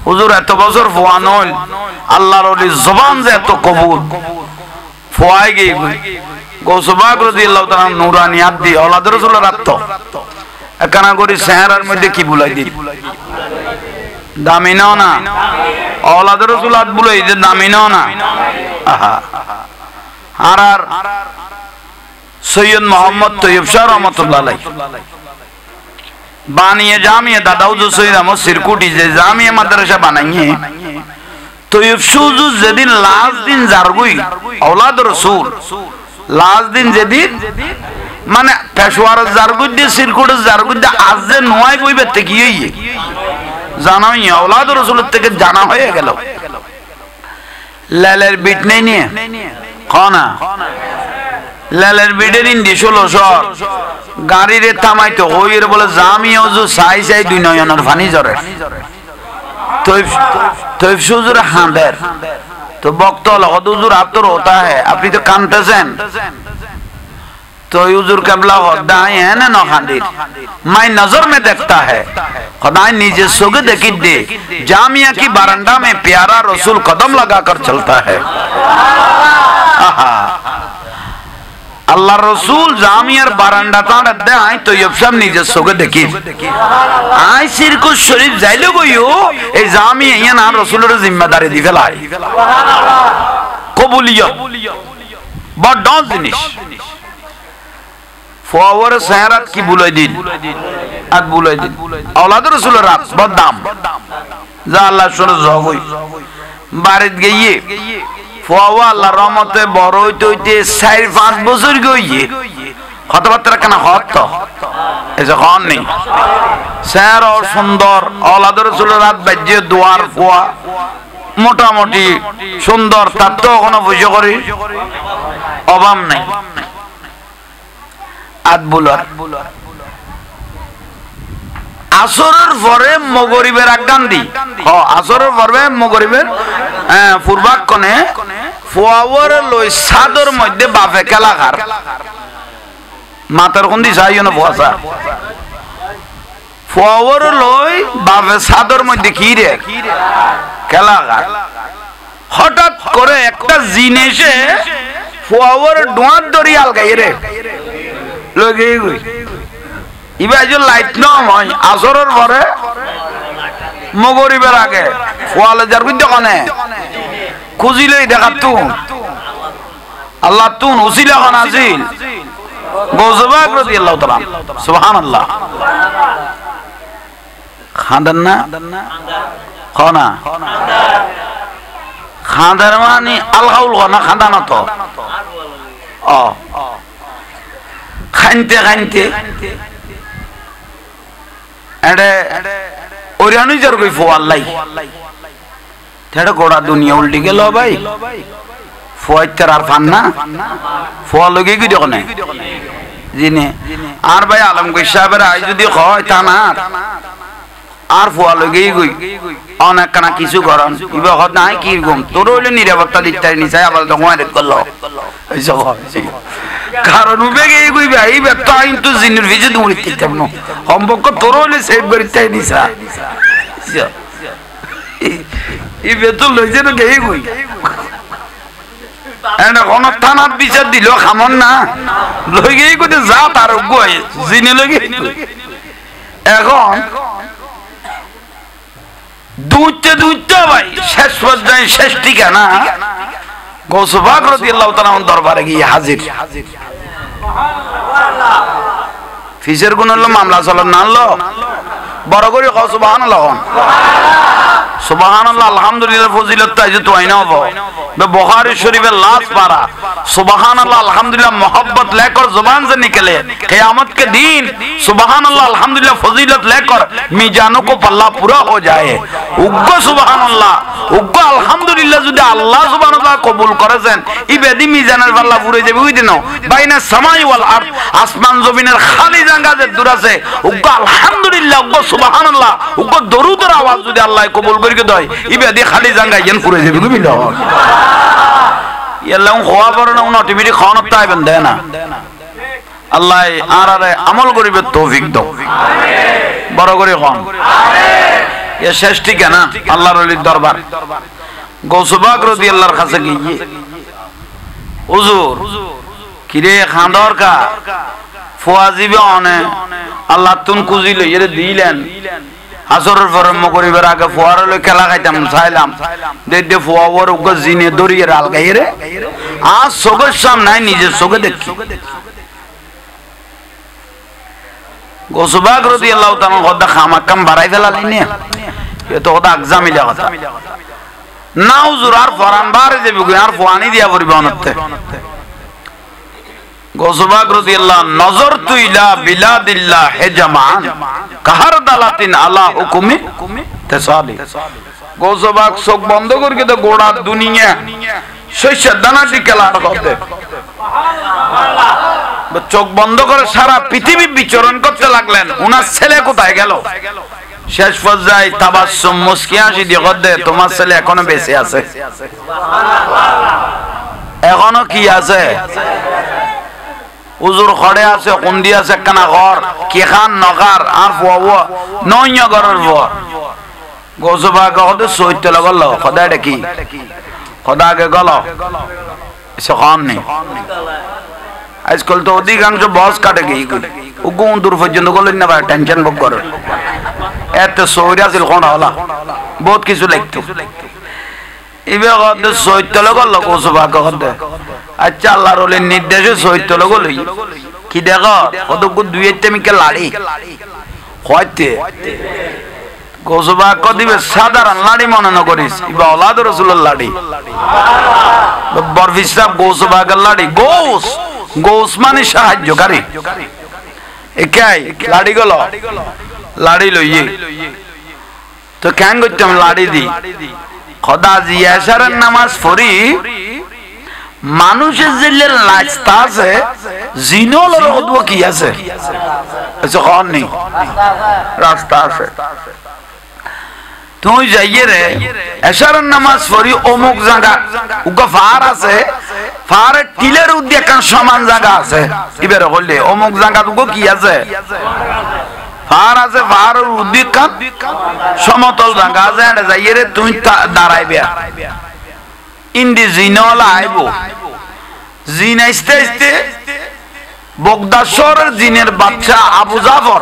হুজুর এত বছর ফুয়া নইল আল্লাহর ওলি জবান যে এত কবুল ফুয়াই গিয়ে গৌসবাগ রাদিয়াল্লাহু তাআলা নূরানিয়াত দি আওলাদ রাসূলের আত্ম একানা করি চেহারার মধ্যে কি বুলাই দি দামি নাও না আওলাদ রাসূল আত বুলাই যে দামি নাও না আহা আর সৈয়দ মোহাম্মদ তৈয়ব শাহ রহমাতুল্লাহ আলাইহি বানিয়ে জামিয়া দাদাউজ সৈয়দ আহমদ সিরকুটি যে জামিয়া মাদ্রাসা বানাইয়ে তৈয়ব সুজু যেদিন লাস্ট দিন জারগুই আওলাদ রাসূল লাস্ট দিন যেদিন মানে পেশোয়ারের জারগুদ্দে সিরকুটের জারগুদ্দে আজ যে নোয়াই বইবে থেকে জানাই আওলাদ রাসূলের থেকে জানা হয়ে গেল লালের বিট নেই নিয়ে কনা লালের বিটের ইন্দি 1600 গাড়িরে থামাইতো হইরে বলে জামিয়া ওযু সাই সাই দুই নয়নের পানি জরে তৈব সুজুর হাঁদের तो वक्त हुजूर आप तो रोता है अपनी तो कानतेছেন तो हुजूर कबला होता है ना नौखांदिर मैं नजर में देखता है खुदा निजे सुग देखी दे जामिया की बारंडा में प्यारा रसूल कदम लगाकर चलता है আল্লাহ রসুল জামিয়ার বারান্দা তার দেয় তো ইবসাম নিজের চোখে দেখি আই সিরকুল শরীফ যাইলে গইও এই জামিয়া ইয়া না রসুলের জিম্মাদারি দি ফেলাই কবুলিয়ত বড় জিনিস ফওয়ার সাহারাত কি বুলাই দিন আত বুলাই দিন আওলাদ রাসূলের রাত বদাম যা আল্লাহ শুনে জগই বাড়িতে গিয়ে ফওয়া আল্লাহর রহমতে বড় হইতে হইতে 4-5 বছর গইয়ে কথাবার্তা কেন হত এই যে হন নেই স্যার সুন্দর আওলাদ রাসূলের রাত বাজে দুয়ার ফওয়া মোটামুটি সুন্দর তার তো কোনো বুঝে করি অভাব নাই আত বুলার আসরের পরে মগরিবের আগান্দি আসরের পরে মগরিবের পূর্বাক্ষণে ফওয়ার লই সাদর মধ্যে বাফে খেলাঘার মাথার কোন দিশা আইও না ফোয়াসা ফওয়ার লই বাপে সাদর মধ্যে কি রে খেলাঘাট হঠাৎ করে একটা জিন এসে ফওয়ার ডোয়ার দড়ি আলগাই রে লগে গই ইবা যে লাইট নম হয় আসরের পরে মগরিবের আগে ফওয়ালে যার কই দোকানে খুঁজিলেই দেখাত তুন আল্লাহ তুন উসিলা খান আজিল গৌসবাগ রাদিয়াল্লাহু তাআলা সুবহানাল্লাহ খানদান না খানা খানদার মানে আলগাউল খানা খানদান তো খানতে খানতে এডে ওরিয়ানি যার কই ফওয়াল্লাই তেড়ে গোড়া দুনিয়া উল্টি গেল ভাই ফওয়াইতার আর ফান না ফওয়া লগে কি দেখনে জিনে আর ভাই আলমগীর সাহেবের আই যদি হয় তা না আর ফোয়া লগেই গই অনেক কানা কিছু করন ইবা হদ নাই কি গম তোর হইলে নিরাপত্তা দিতে নিছাই আবার তো কোয়ারে করলো এইসব কারণ উবে গই গই ভাই ব্যক্ত আইন তো জিনের ভিজে দৌড়ি দিতে না সম্পর্ক তোর হইলে সেভ করিতে নিছা এই বেতন লইছে না গই গই এনে কোন থানার বিচার দিল খামন না লই গই কইতে যা তার গই জিনে লগে এখন দুইতে ভাই শেষ পর্যায়ে শেষ ঠিকানা গৌসবাগ রাদিয়াল্লাহু তাআলা দরবারে গিয়ে হাজির ফিসের গুণ হলো মামলা চলার না হলো বড় করে সুবহানাল্লাহ সুবহানাল্লাহ আলহামদুলিল্লাহ ফজিলত তাই যে তোই না হবো बुखारी शरीफ लास्ट पारा सुबहान अल्लाह अल्हम्दुलिल्लाह मोहब्बत लेकर जुबान से निकले क़यामत के दिन सुबहान अल्लाह अल्हम्दुलिल्लाह फजीलत लेकर मीजानों को पल्ला पूरा हो जाए उग्गो सुबहान अल्लाह उग्गो अल्हम्दुलिल्लाह जुदे अल्लाह सुबहान अल्लाह कबूल करेছেন इबेदी मीजाনের পাল্লা পুরে যাবে ওই দিনও বাইনা সামাই ওয়াল আরদ আসমান জমিনের খালি জায়গা যে দূর আছে উগ্গো আলহামদুলিল্লাহ উগ্গো সুবহান আল্লাহ উগ্গো দরুদের আওয়াজ যদি আল্লাহ কবুল করে দেয় ইবেদি খালি জায়গা যেন পুরে যাবে বুঝলো ইয়াল্লাহ খোয়া পড়ে না অটোমেটিক খাওয়ানো তাইবেন দেয় না আল্লাহ আরারে আমল করিবে তৌফিক দাও আমিন বড় করে খান আমিন এ শেষ ঠিকানা আল্লাহর ওলির দরবার গৌসবাগ রাদিয়াল্লাহর কাছে গিয়ে হুজুর কিরে খান্দর কা ফুয়াজিবে অনে আল্লাহ তুন কুজি লইরে দিলেন আসরের পরে মগরিবের আগে ফোয়ারে লই খেলা খাইতাম চাইলাম দেখতে ফোয়ার উগ জিনে দড়িয়ে আলগাই রে আজ চোখের সামনে নিজের চোখে দেখি গৌসবাগ রাদিয়াল্লাহু তাআলা কথা খামাকাম বাড়াই ফেলালি নে এ তো ওটা একজামিলা কথা না হুজুর আর ফরান বারে যাবে আর ফোয়ানি দিয়া পড়বে অনতে গৌসবাগ রাদিয়াল্লাহু নজরতু ইলা বিলাদিল্লাহ হিজামান কাহার দালাতিন আলা হুকুমি তাসালি গৌসবাগ চোখ বন্ধ করে তো গোড়া দুনিয়া শস্য দানাটি খেলার করতে সুবহানাল্লাহ চোখ বন্ধ করে সারা পৃথিবী বিচরণ করতে লাগলেন ওনার ছেলে কোথায় গেল শেষ পর্যায়ে তাবাসসুম মুস্কি হাসি দিয়ে বলতে তোমার ছেলে এখনো বেঁচে আছে সুবহানাল্লাহ এখনো কি আছে হুজুর খড়ে আছে কুন্দি আছে কানা ঘর কি খান নগার আর ফুয়া নয় ঘরের ফুয়া গৌসবাগ কহতে সইতে লাগল খোদা দেখি খোদা আগে গেল এসে খান নেই আজকাল তো অধিকাংশ বস কাটে গিয়ে উগুন দূর পর্যন্ত গলেন না ভাই টেনশন ভোগ করে এত সৌরিয়া ছিল কোন হলা বহুত কিছু লাগতো এবার কত সইতে লাগল গৌসবাগ কহতে আচ্ছা আল্লাহর ওলির নির্দেশে সহিত লগলই কি দেখো কতকু দুই তেমিকে লাড়ি হইতে গৌসবাগ দিবে সাধারণ লাড়ি মনে না করিস ইবা ওলাদ রাসূলুল্লাহ লাড়ি সুবহানাল্লাহ বরফিসাব গৌসবাগের লাড়ি গৌস মানে সাহায্যকারী একাই লাড়ি গেল লাড়ি লইয়ে তো কেন করতাম লাড়ি দি খোদা জিয়াশারের নামাজ পড়ি মানুষের যে রাস্তা আছে জিনলের হদব কি আছে আচ্ছা কোন নেই রাস্তা আছে তুই যাইয়ে রে এশারের নামাজ পড়ি অমুক জায়গা উগা ফার আছে ফারের টিলের উদ্দেশ্যে সমান জায়গা আছে এবারে বললে অমুক জায়গা উগো কি আছে ফার আছে ফার উদ্দিক কান সমতল ভাঙা যায় যাইরে তুই দাঁড়াইবে ইন্দি জিনওয়ালা আইবো জিন আইতে আইতে বগদাশ্বরের জিনের বাচ্চা আবু জাফর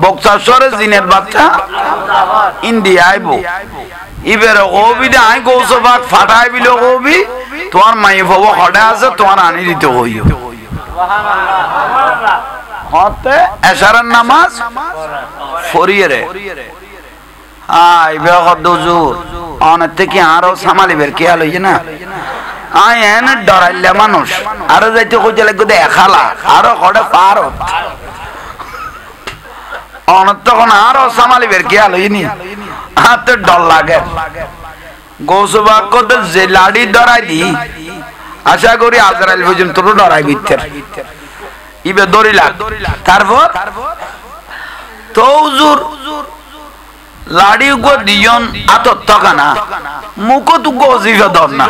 বগদাশ্বরের জিনের বাচ্চা ইন্ডিয়া আইবো ইবেরে ওবি দে আই গৌসবাক ফাটাই বিলো ওবি তোমার মাই বাবা হডা আছে তোমার আনি দিতে হইও সুবহানাল্লাহ হতে এশারার নামাজ ফরিয়েরে আই বেখদ হুজুর অনেক থেকে আরো সামালিবের কি হলো না আই এন ডরাইলে মানুষ আরো যাইতে কইতে লাগবে দেখালা আরো হডা পার অনেক তখন আরো সামালিবের কি হলো ইনি হাতে ডর লাগে গৌসবাক কত যে লাড়ি ডরাই দি আশা করি আজরাইল পর্যন্ত ডরাই বিতে ইবে দরিলা তারপর তো হুজুর লাড়ি গো দিয়ন আতত তকানা মুকো তু গজিবা দর না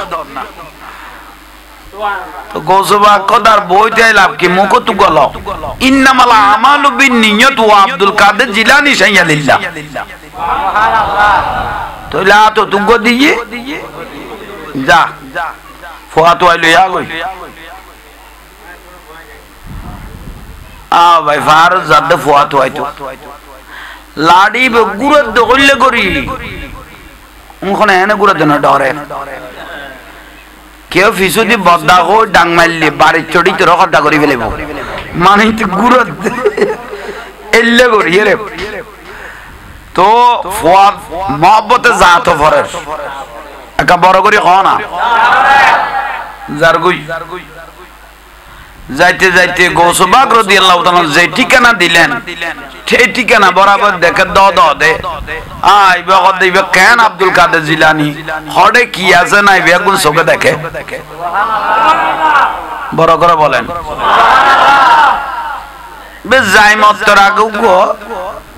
তো গৌসবাক কদার বইতে লাভ কি মুকো তু গল ইন্নামাল আমালু বিন্নিয়াত ওয়া আব্দুল কাদের জিলানী শাইয়ালিল্লাহ সুবহানাল্লাহ তো লা তো তু গো দিয়ে যা ফুয়াতো আইলো ইয়া গই ভাই ফার জাদে ফুয়াতো আইতো লাড়ি গুরত দগলে করি ওখানে এনে গুরত না ডরে কেউ ফিসুদি বদ্দা হো ডাং মারলে বাড়ি চড়ি তো রকটা করি ফেলেব মানে গুরত এল্লে করি রে তো ফুয়াত মহব্বতে জাত ফরের একা বড় করি হ না জারগুই যাইতে যাইতে গৌসবাক রাদিয়াল্লাহু তাআলা যে ঠিকানা দিলেন সেই ঠিকানা বরাবর দেখে দে আই বগদ দিবে কেন আব্দুল কাদের জিলানী হড়ে কি আছে নাই বেগুন চোখে দেখে সুবহানাল্লাহ বড় করে বলেন সুবহানাল্লাহ বে জাইমতর আগু গো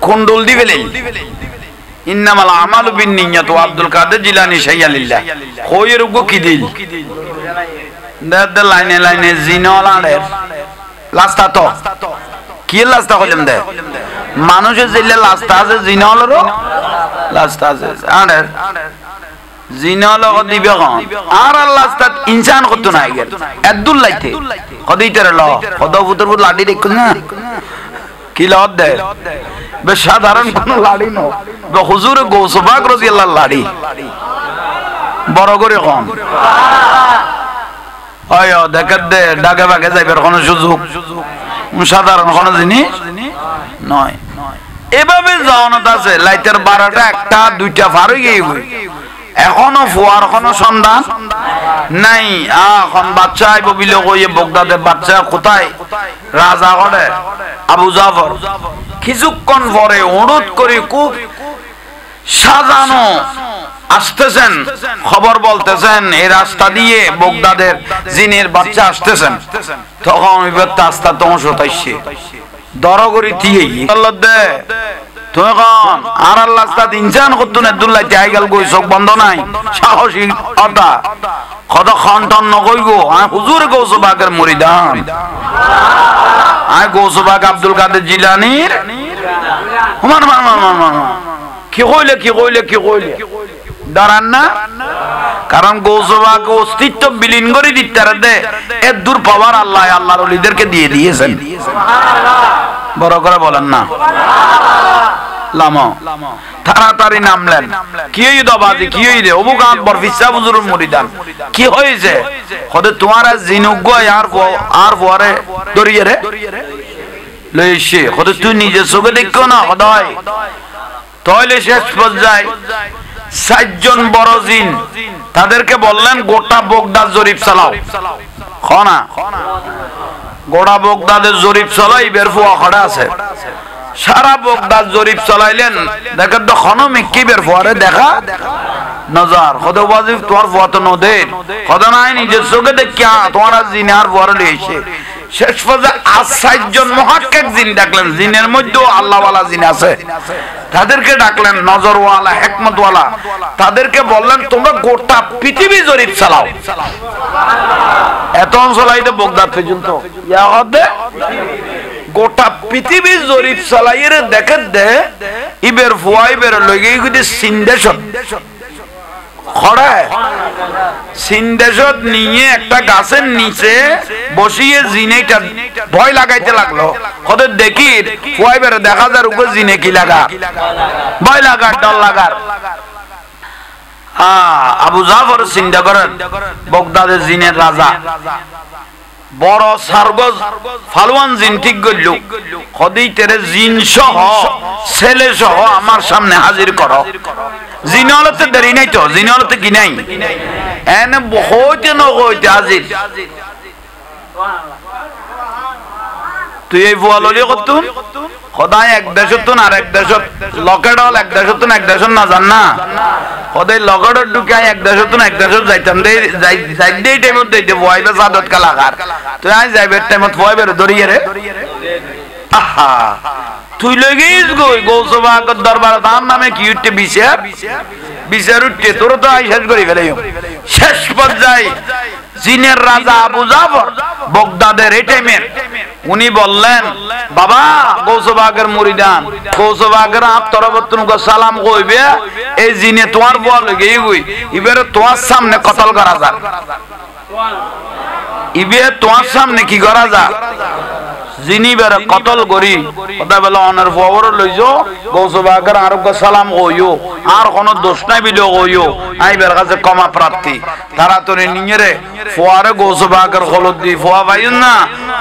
কুন্ডল দিবেলেই ইন্নামাল আমালু বিন্নিয়াত ওয়া আব্দুল কাদের জিলানী শাইয়ালিল্লাহ কইর গো কি দিল দে লাইনে লাইনে জিনওয়ালাদের লাস্তা তো কি লাস্তা হইলাম দে মানুষের জিলে লাস্তা আছে জিনওয়ালারও লাস্তা আছে আরে জিনওয়ালা দিবে কোন আর লাস্তা ইনসান কত নাই গেল আব্দুল লাইতে কদিতের ল কদ ফুতর লাডি দেখছ না কি লত দে বে সাধারণ কোন লাডি ন বে হুজুর গৌসবাক রাদিয়াল্লাহু লাডি বড় করে কোন আয় দেখে দে ডাকে বাগে যাইবার কোন সুযোগ সাধারণ কোন জিনিস নয় এভাবে জাওনত আছে লাইটের 12টা একটা দুইটা পার হয়ে গই এখনো ফুয়ার কোনো সন্ধান নাই এখন বাচ্চা আইব বিলে কইয়ে বগদাদের বাচ্চা কোথায় রাজা করে আবু জাফর কিছুক্ষণ পরে অনুরোধ করে খুব সাজানো আসতেছেন খবর বলতেছেন এই রাস্তা দিয়ে বগদাদের জিনের বাচ্চা আসতেছেন তখন ওই রাস্তা তোমার সতাইছে দরগরি দিয়ে আল্লাহ দে তুমি কোন আর আল্লাহ রাস্তা ইনসান কতনে দুল্লাই যাই গেল গই চোখ বন্ধ নাই সাহসী কথা কত খন্টন নগইগো আই হুজুর গৌসবাকের মুরিদান আই গৌসবাক আব্দুল কাদের জিলানীর মান মান মান মান কি কইলে দাঁড়ান না কারণ গৌসবাকে অস্তিত্ব বিলীন করে দিতে দে এর দূর পাওয়ার আল্লাহ আল্লাহর ওলিদেরকে দিয়ে দিয়েছেন বড় করে বলেন না লামা তাড়াতাড়ি নামলেন কি হই দবাজি কি হই রে অবুক আকবর ফিসা হুজুরের মুরিদান কি হইছে কদে তোমার জিনুগ্গ আর ফরে দরিয়ে রে লইছে কদে তুই নিজে চোখে দেখো না খোদাই তাহলে শেষ পর্যায়ে 60 জন বড় জিন তাদেরকে বললেন গোটা বগদাদ জরিপ চালাও খনা গোটা বগদাদের জরিপ চালাই বের ফুয়া খড়া আছে সারা বগদাদ জরিপ চালাইলেন দেখেন তো খনো মিক্কি বের ফুয়ারে দেখা নজর খোদা ওয়াজিব তোমার ফুয়া তো নদের খোদা নাই নিজের চোখে দেখিয়া তোমার জিন আর ফুয়ারে লইছে শেষ পর্যায়ে 60 জন মুহাক্কিক জিন ডাকলেন জিনের মধ্যেও আল্লাহওয়ালা জিন আছে তাদেরকে ডাকলেন নজরওয়ালা হিকমতওয়ালা তাদেরকে বললেন তোমরা গোটা পৃথিবী জরিপ চালাও সুবহানাল্লাহ এত অঞ্চল আইতে বগদাদ পর্যন্ত ইয়া হদে গোটা পৃথিবী জরিপ চালাইয়ে দেখে দে ইবের ফুয়াই বের লগে গিয়ে সিন্দেশত খড়ায় সিন্দেশত নিয়ে একটা গাছের নিচে বসিয়ে জিনেটা ভয় লাগাইতে লাগলো ওদের দেখি ফুয়াই বের দেখা যার উপর জিনে কি লাগা ভয় লাগার ডর লাগার আবু জাফর চিন্তা করেন বগদাদের জিনের রাজা বড় সারগজ ফালওয়ান জিন ঠিক গইল খদি তেরে জিন সহ ছেলে সহ আমার সামনে হাজির করো জিন হলতে দেরি নাই তো জিন হলতে কি নাই এনে হইতে ন হইতে হাজির তুই এই ফুয়ালি করতুন খদাই এক দেশতুন আর এক দেশত লকেট হল এক দেশতুন এক দেশত না জান না খদাই লকেটত ঢুকাই এক দেশতুন এক দেশত যাইতাম দে যাই দেই টাইমত দেইতে ভয়বে সাদত কালাকার তুই আই যাইবে টাইমত ভয় বের দরিয়ে রে আহা তুই লগেইস গই গৌসবাগত দরবার তার নামে কি উঠতে বিচার বিচার উঠতে তোর তো আই শেষ করি ফেলে শেষ পর্যায়ে জিনের রাজা আবু জাফর বগদাদের এই টাইমে উনি বললেন বাবা গৌসবাগের মুরিদান গৌসবাগের আপ তরবতুন কো সালাম কইবে এই জিনে তোমার বল লগেই গই ইবের তোমার সামনে কতল করা যাক ইবে তোমার সামনে কি করা যাক জিনি বের কতল করি কথা বলে অনার ফবর লইজো গৌসবাগের আরব সালাম কইও আর কোন দোষ নাই বিলো কইও আই বের কাছে ক্ষমা প্রার্থী তারা তোরে নিয়ে রে ফোয়ারে গৌসবাগের খলদ দি ফোয়া পাইন না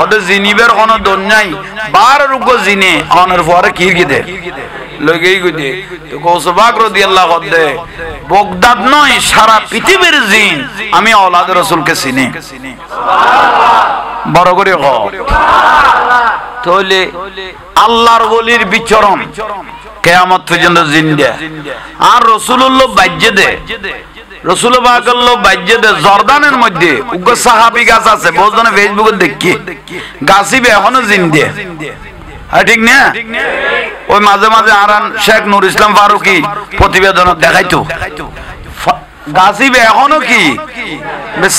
ওদের জিনিবের কোন দোষ নাই বার রুগ জিনে অনার ফোয়ারে কি দে লগেই গদে তো গৌসবাগ রাদিয়াল্লাহু আনহু বগদাদ নয় সারা পৃথিবীর জিন আমি আওলাদ রাসূলকে চিনি সুবহানাল্লাহ বড় করে কও তাহলে আল্লাহর ওলির বিচরণ কিয়ামত পর্যন্ত জিন্দা আর রাসূলুল্লাহ বাইজে দে রাসূল পাকল্লাহ বাইজে দে জর্দানের মধ্যে উগ্র সাহাবী গাছ আছে বহুজনে ফেসবুকে দেখি গাছিবে এখনো জিন্দা হ্যাঁ ঠিক না ওই মাঝে মাঝে আরান শেখ নুর ইসলাম ফারুকি প্রতিবেদন দেখাইতো গাছিবে এখনো কি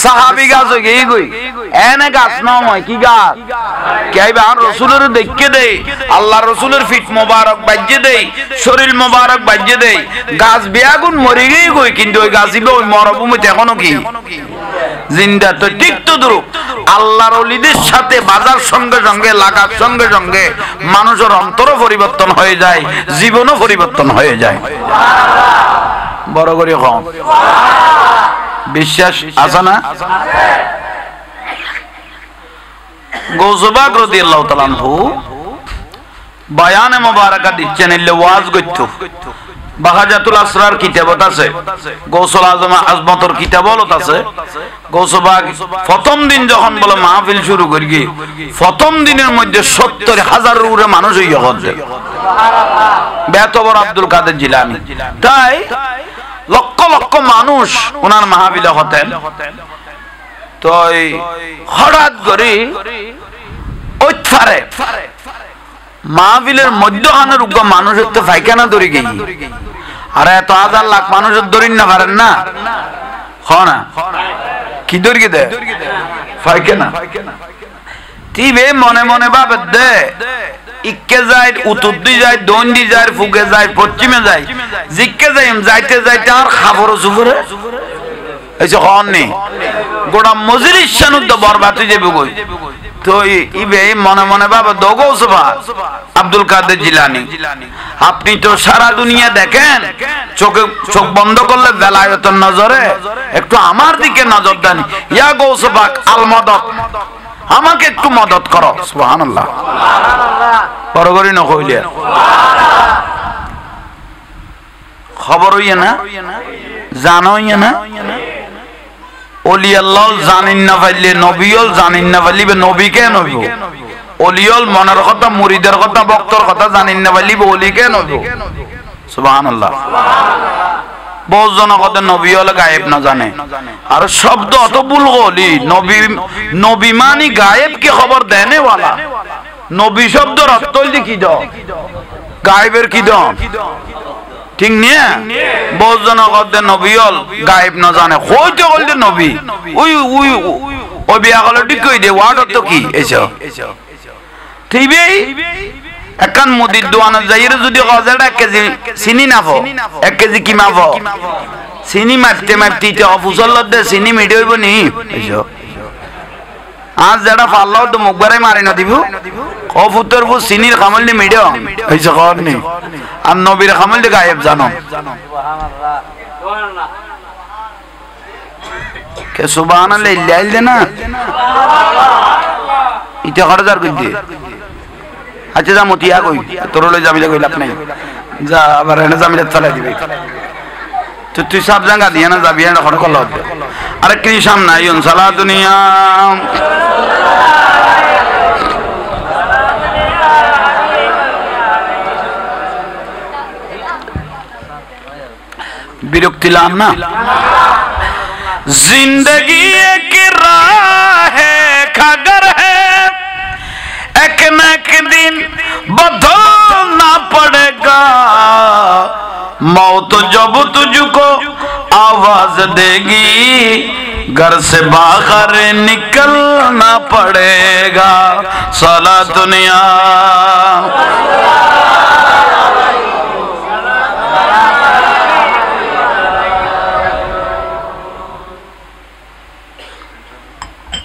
সাহাবী গাছ হয়ে গই এনে গাছ নয় কি গাছ কেইবা আর রাসূলের দেখকে দেই আল্লাহ রাসূলের ফিট মোবারক বাজে দেই শরীর মোবারক বাজে দেই গাছ বিয়াগুন মরে গই কিন্তু ওই গাছিবে ওই মরভূমিতে এখনো কি জিন্দা তো ঠিক তো দূর আল্লাহর ওলিদের সাথে বাজার সঙ্গে সঙ্গে লাগার সঙ্গে সঙ্গে মানুষের অন্তরও পরিবর্তন হয়ে যায় জীবনও পরিবর্তন হয়ে যায় বড় করে কম বিশ্বাস আছে না গৌসবাগ রাদিয়াল্লাহু তাআলা আনহু বয়ানে মুবারাকা দিচ্ছেন ইল্লে ওয়াজ করত বাহাজাতুল আসরার কিতাবত আছে গৌসুল আজম আজমতর কিতাবত আছে গৌসবাগ প্রথম দিন যখন বলে মাহফিল শুরু করি প্রথম দিনের মধ্যে ৭০,০০০ উপরে মানুষ হইয়া গেছে সুবহানাল্লাহ বেতবর আব্দুল কাদের জিলানী তাই লক্ষ লক্ষ মানুষ ওনার মাহফিলে হতেন তো হঠাৎ করে ওইথারে মাহফিলের মধ্যখানের উগ্র মানুষের তো পায়খানা ধরে গেই আর এত হাজার লাখ মানুষের ধরিন না পারেন না না কি ধরে গে দেয় পায়খানা তিবে মনে মনে ভাবে দে ইক্কে যায় উত্তর দি যায় দন্ডি যায় ফুকে যায় পশ্চিমে যায় জিক্কে যাই যাইতে যাইতে আর খাবর জুবরে এসে হন নেই গোটা মজলিস শানুদ্দ বরবাদ হয়ে যাবে কই তো ইবে মনে মনে ভাবে দগৌসবা আব্দুল কাদের জিলানী আপনি তো সারা দুনিয়া দেখেন চোখ বন্ধ করলে বেলায়েতের নজরে একটু আমার দিকে নজর দেন ইয়া গৌসবাক আল মদদ আমাকে একটু মদত করো সুবহানাল্লাহ বড় করে না কইলে খবর হইয়া না জানো হইয়া না ওলি আল্লাহ জানিন না পাইলে নবীও জানিন না পাইলে নবী কে নবী ওলিয়ল মনের কথা মুরিদের কথা ভক্তর কথা জানিন না পাইলে ওলি কে নবী সুবহানাল্লাহ বহুত জন কথা নবী হলে গায়েব না জানে আর শব্দ অত ভুল গলি নবী মানি গায়েব কি খবর দেনে ওয়ালা নবী শব্দের অর্থ হইছে কি দাও গায়েবের কি দাও ঠিক নিয়ে বহুত জন কথা নবী হল গায়েব না জানে কইতে বলতে নবী ওই বিয়া গলে ঠিক কই দে ওয়ার্ড তো কি এসো টিভি একখান মুদির দোকানে যাইরে যদি গজাটা 1 কেজি চিনি নাফো 1 কেজি কি মাফো চিনি মারতে মারতে ইতে অফুসল্লত দে চিনি মিডি হইব নি বুঝছো আজ যেটা পারলাও তো মুখবারে মারি না দিব কফুতর ফু চিনির খামল নি মিডি হইছে কর নি আর নবীর খামল দি গায়েব জানো সুবহানাল্লাহ সুবহানাল্লাহ কে সুবহানাল্লাহ ইল্লাল দে না সুবহানাল্লাহ ইতে খরজার কইতে আচ্ছা যা মতিয়া কই তোর লই যাবিলে কই লাভ নাই যা আবার এনে জামিলে চালাই দিবে তো তুই সব জায়গা দিয়ে না যাবি না খড় কল আরে কি সামনে আইন সালা দুনিয়া বিরক্তি লাম না जिंदगी एक राह है खगर है एक न एक दिन बदलना पड़ेगा मौत जब तुझको आवाज देगी घर से बाहर निकलना पड़ेगा साला दुनिया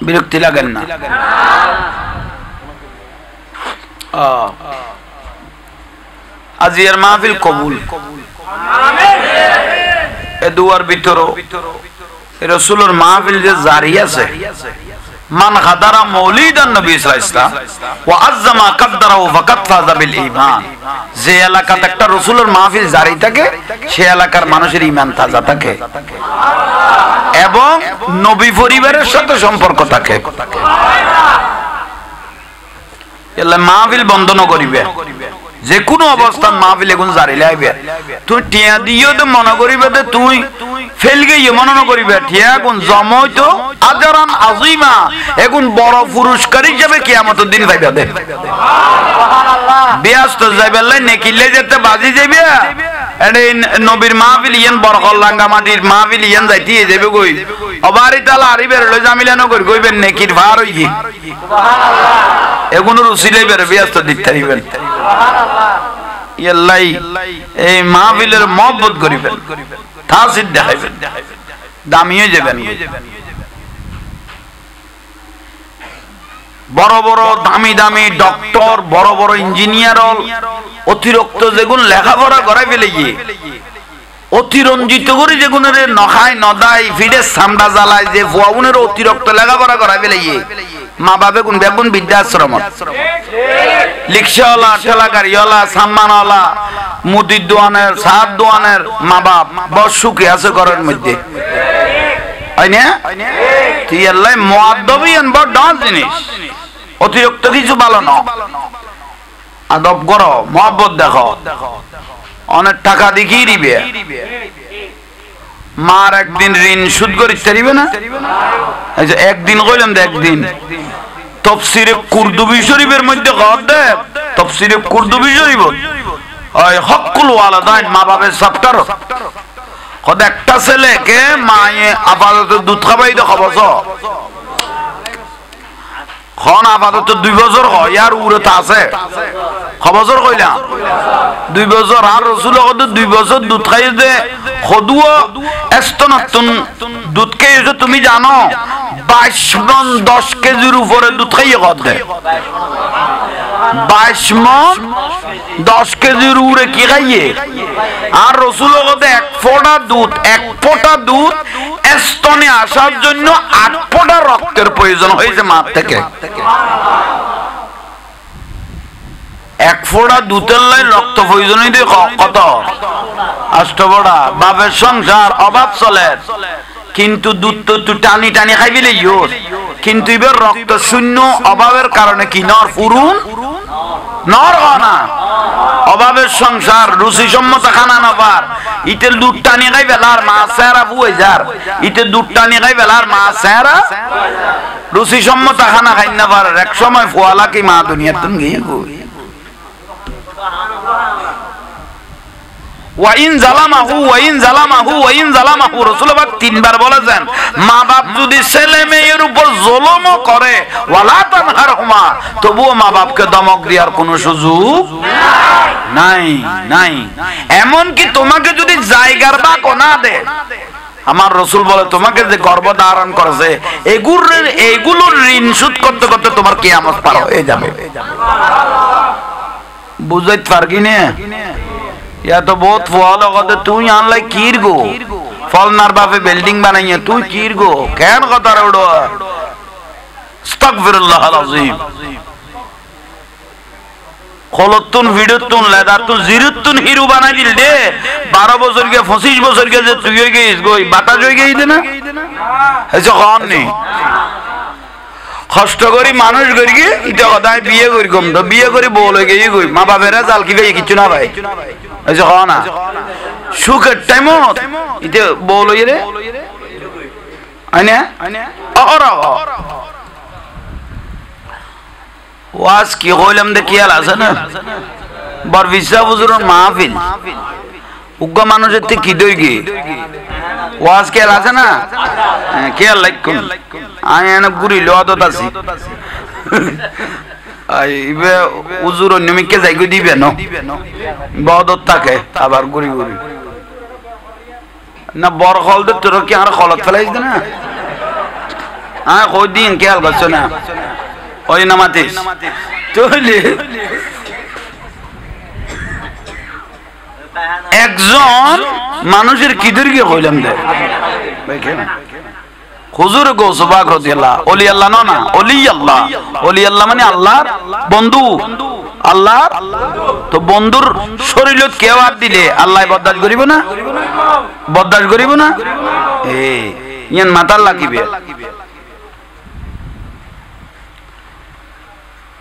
বিরক্তি লাগেন না আজিয়ার মাহফিল কবুল এ দুয়ার ভিতর রাসূলের মাহফিল যে জারি আছে মান গাদারা মৌলিদান নবী সাল্লাল্লাহু আলাইহি ওয়াসাল্লাম ওয়া আযযামা কদ্দারাহু ফাকাত ফাযা বিল ঈমান যে এলাকাতে একটা রাসূলের মাহফিল জারি থাকে সেই এলাকার মানুষের ঈমান তাজা থাকে এবং নবী পরিবারের সাথে সম্পর্ক থাকে এলা মাহফিল বন্ধ ন করিবে যে কোনো অবস্থান মাহফিল এখন জারি লাইবে তুই টিয়া দিও তো মনে করিবে যে তুই ফেল গিয়ে মনে ন করিবে টিয়া কোন জমই তো আজরান আযীমা এখন বড় পুরস্কার হিসেবে কিয়ামতের দিন পাইবে দে সুবহানাল্লাহ ব্যস্ত যাইবে লাই নেকিলে যেতে বাজি যাইবে এডে নবীর মাহফিল ইয়ান বরকল লাঙ্গা মাটির মাহফিল ইয়ান যাইতি যাইবে কই অবারি তালা আরিবের লই জামিলানো কই কইবেন নেকির ভার হইয়ে সুবহানাল্লাহ এগুনো রুসিলাই বের ব্যস্ত দিতে হইবেন সুবহানাল্লাহ ইয়াল্লাই এই মাহফিলের মহব্বত করিবেন তাসিদ দেখাইবেন দামি হয়ে যাবেন বড় বড় দামি দামি ডক্টর বড় বড় ইঞ্জিনিয়ার অতিরিক্ত যেগুন লেখাপড়া করাই ফেলে গিয়ে অতিরঞ্জিত করে যেগুনের নখায় নদাই ফিডে সামডা জ্বালায় যে ফুয়াগুনের অতিরিক্ত লেখাপড়া করাই ফেলে গিয়ে মা বাপে কোন বেগুন বৃদ্ধাশ্রম রিক্সাওয়ালা ঠেলা গাড়িওয়ালা সাম্মানওয়ালা মুদির দোয়ানের সাত দোয়ানের মা বাপ বড় সুখে আছে ঘরের মধ্যে হয় না তুই আল্লাহ মুআদ্দাবিয়ান বড় ডান জিনিস অতিরিক্ত কিছু ভালো না আদব করো মহব্বত দেখো অনেক টাকা দেখিয়ে দিবে মার একদিন ঋণ সুদ করিতে দিবে না একদিন কইলাম তো একদিন তাফসীরে কুরতুবী শরীফের মধ্যে কর দে তাফসীরে কুরতুবী শরীফ ওই হকুল ওয়ালাদাইন মা বাবার চ্যাপ্টার কত একটা ছেলেকে মায়ে আপাতত দুধ খাবাই তো খবস খন আপাতত 2 বছর হয় আর উড়ে তা আছে খবর কইলাম 2 বছর আর রাসূল কত 2 বছর দুধ খাইয়ে দে খদুও এস্তনাতুন দুধ খাইয়ে তুমি জানো 22 মণ 10 কেজির উপরে দুধ খাইয়ে কত দে 22 মণ 10 কেজির উপরে কি খাইয়ে আর রাসূল কত এক ফোঁটা দুধ স্তনে আসার জন্য 8 ফোঁটা রক্তের প্রয়োজন হয়েছে মা থেকে এক ফোঁটা দুধের লাই রক্ত প্রয়োজন হইতে কত 8 ফোঁটা বাপের সংসার অভাব চলে কিন্তু দুধ তো টানি টানি খাইবিলে ইউজ কিন্তু এবার রক্ত শূন্য অভাবের কারণে কি নর পুরুন নর না অভাবের সংসার রুচি সম্মত খানা নবার ইতে দুধ টানি খাই বেলার মা সেরা বুয়ে যার ইতে দুধ টানি খাই বেলার মা সেরা রুচি সম্মত খানা খাই না পারে এক সময় ফোয়ালা কি মা দুনিয়া তুমি গিয়ে ওয়াইন জালামাহু রাসূল পাক তিনবার বলেছেন মা বাপ যদি ছেলে মেয়ের উপর জুলুম করে ওয়ালা তানহারহুমা তবুও মা বাপকে ধমক দেওয়ার কোনো সুযোগ নাই এমন কি তোমাকে যদি জায়গার ভাগ না দেয় আমার রাসূল বলে তোমাকে যে গর্ভ ধারণ করেছে এগুলোর ঋণ শোধ করতে করতে তোমার কিয়ামত পার হয়ে যাবে বুঝাইতে পারবি না या तो बहुत फल होगा तू यहाँ लाई कीर गो फल नार बापे बिल्डिंग बनाई तू कीर गो कैन कता रे उड़ो अस्तगफिरुल्लाह अलअज़ीम खलतुन विडुतुन लेदातुन जिरुतुन हिरु बनाई दिल दे 12 বছর के 25 বছর के जे তুই হয়ে গেছিস গই বাতা হয়ে গেই দে না এসে খান নেই কষ্ট করি মানুষ করি কি এটা কথায় বিয়ে করি কম তো বিয়ে করি বউ হয়ে গেই গই মা বাপেরা জাল কি ভাই কিছু না ভাই ऐसे कहो ना सुखर टाइमो इते बोलो ये रे अने और वास की गोलम दे किया लासा ना बर विसा बुजुर्ग माफिल उग्गा मानो जत्ते की दोगी वास किया लासा ना किया लाइकुम आये ना गुरी लो तो तासी ইবে উজুর নিমিকে যাইগো দিবে ন বদত থাকে আবার গুরি গুরি না বড় হল দে তোর কি আর খলত ফেলাইছ না কই দিন খেয়াল করছ না ওই নামাতিস চলে একজন মানুষের কিদুর গিয়ে কইলাম দে হুজুর গৌস পাক রাদিয়াল্লাহ ওলি আল্লাহ না ওলি আল্লাহ মানে আল্লাহর বন্ধু আল্লাহর তো বন্ধুর শরীরত কেউ আর দিলে আল্লাহ বরদাশ করিব না এই ইয়ান মাথার লাগিবে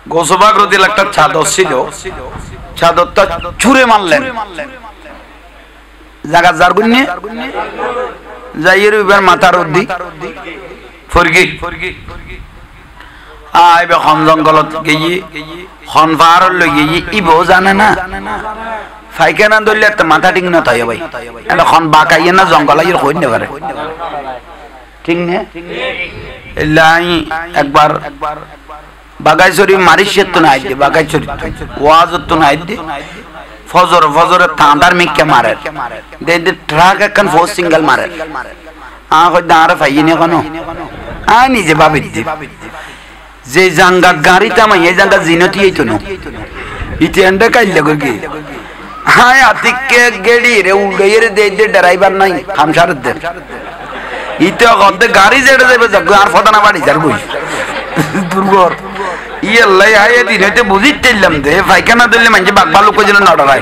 গৌস পাক রাদিয়াল্লাহ একটা চাদর ছিল চাদরটা ছুঁড়ে মারলেন জায়গা জার গুন্নে যাইয়ের এবার মাথার উদ্দি ফরগি আইবে খন জঙ্গলত গিয়ে খন পাহাড় লই গিয়ে ইবো জানে না ফাইকানা ধরলে একটা মাথা ঠিক না তাই ভাই এটা খন বাকাইয়ে না জঙ্গল আইয়ের কই না পারে ঠিক না এলাই একবার বাগাইছড়ি মারিশেত তো না আইতে বাগাইছড়ি ওয়াজত তো না আইতে ফজরে তাঁদার মিক্কে মারে দে ট্রাক একখান ফোর সিঙ্গেল মারে কই দাঁড়ে ফাইনি কেন নিজে ভাবি যে জাঙ্গা গাড়িতে আমার এই জাঙ্গা জিনতি এই তো না ইতি এন্ডে কাইলে কই আতিকে গেড়ি রে উড়াইয়ে দে ড্রাইভার নাই খামসার দে ইতে গদে গাড়ি যেটা যাবে আর ফটানা বাড়ি যার কই দুর্গর ইয়ে লাই হাই দিন হইতে বুঝিতেলাম দে ফাইখানা দিলে মানে বাঘ ভালো কইছিল না ডরাই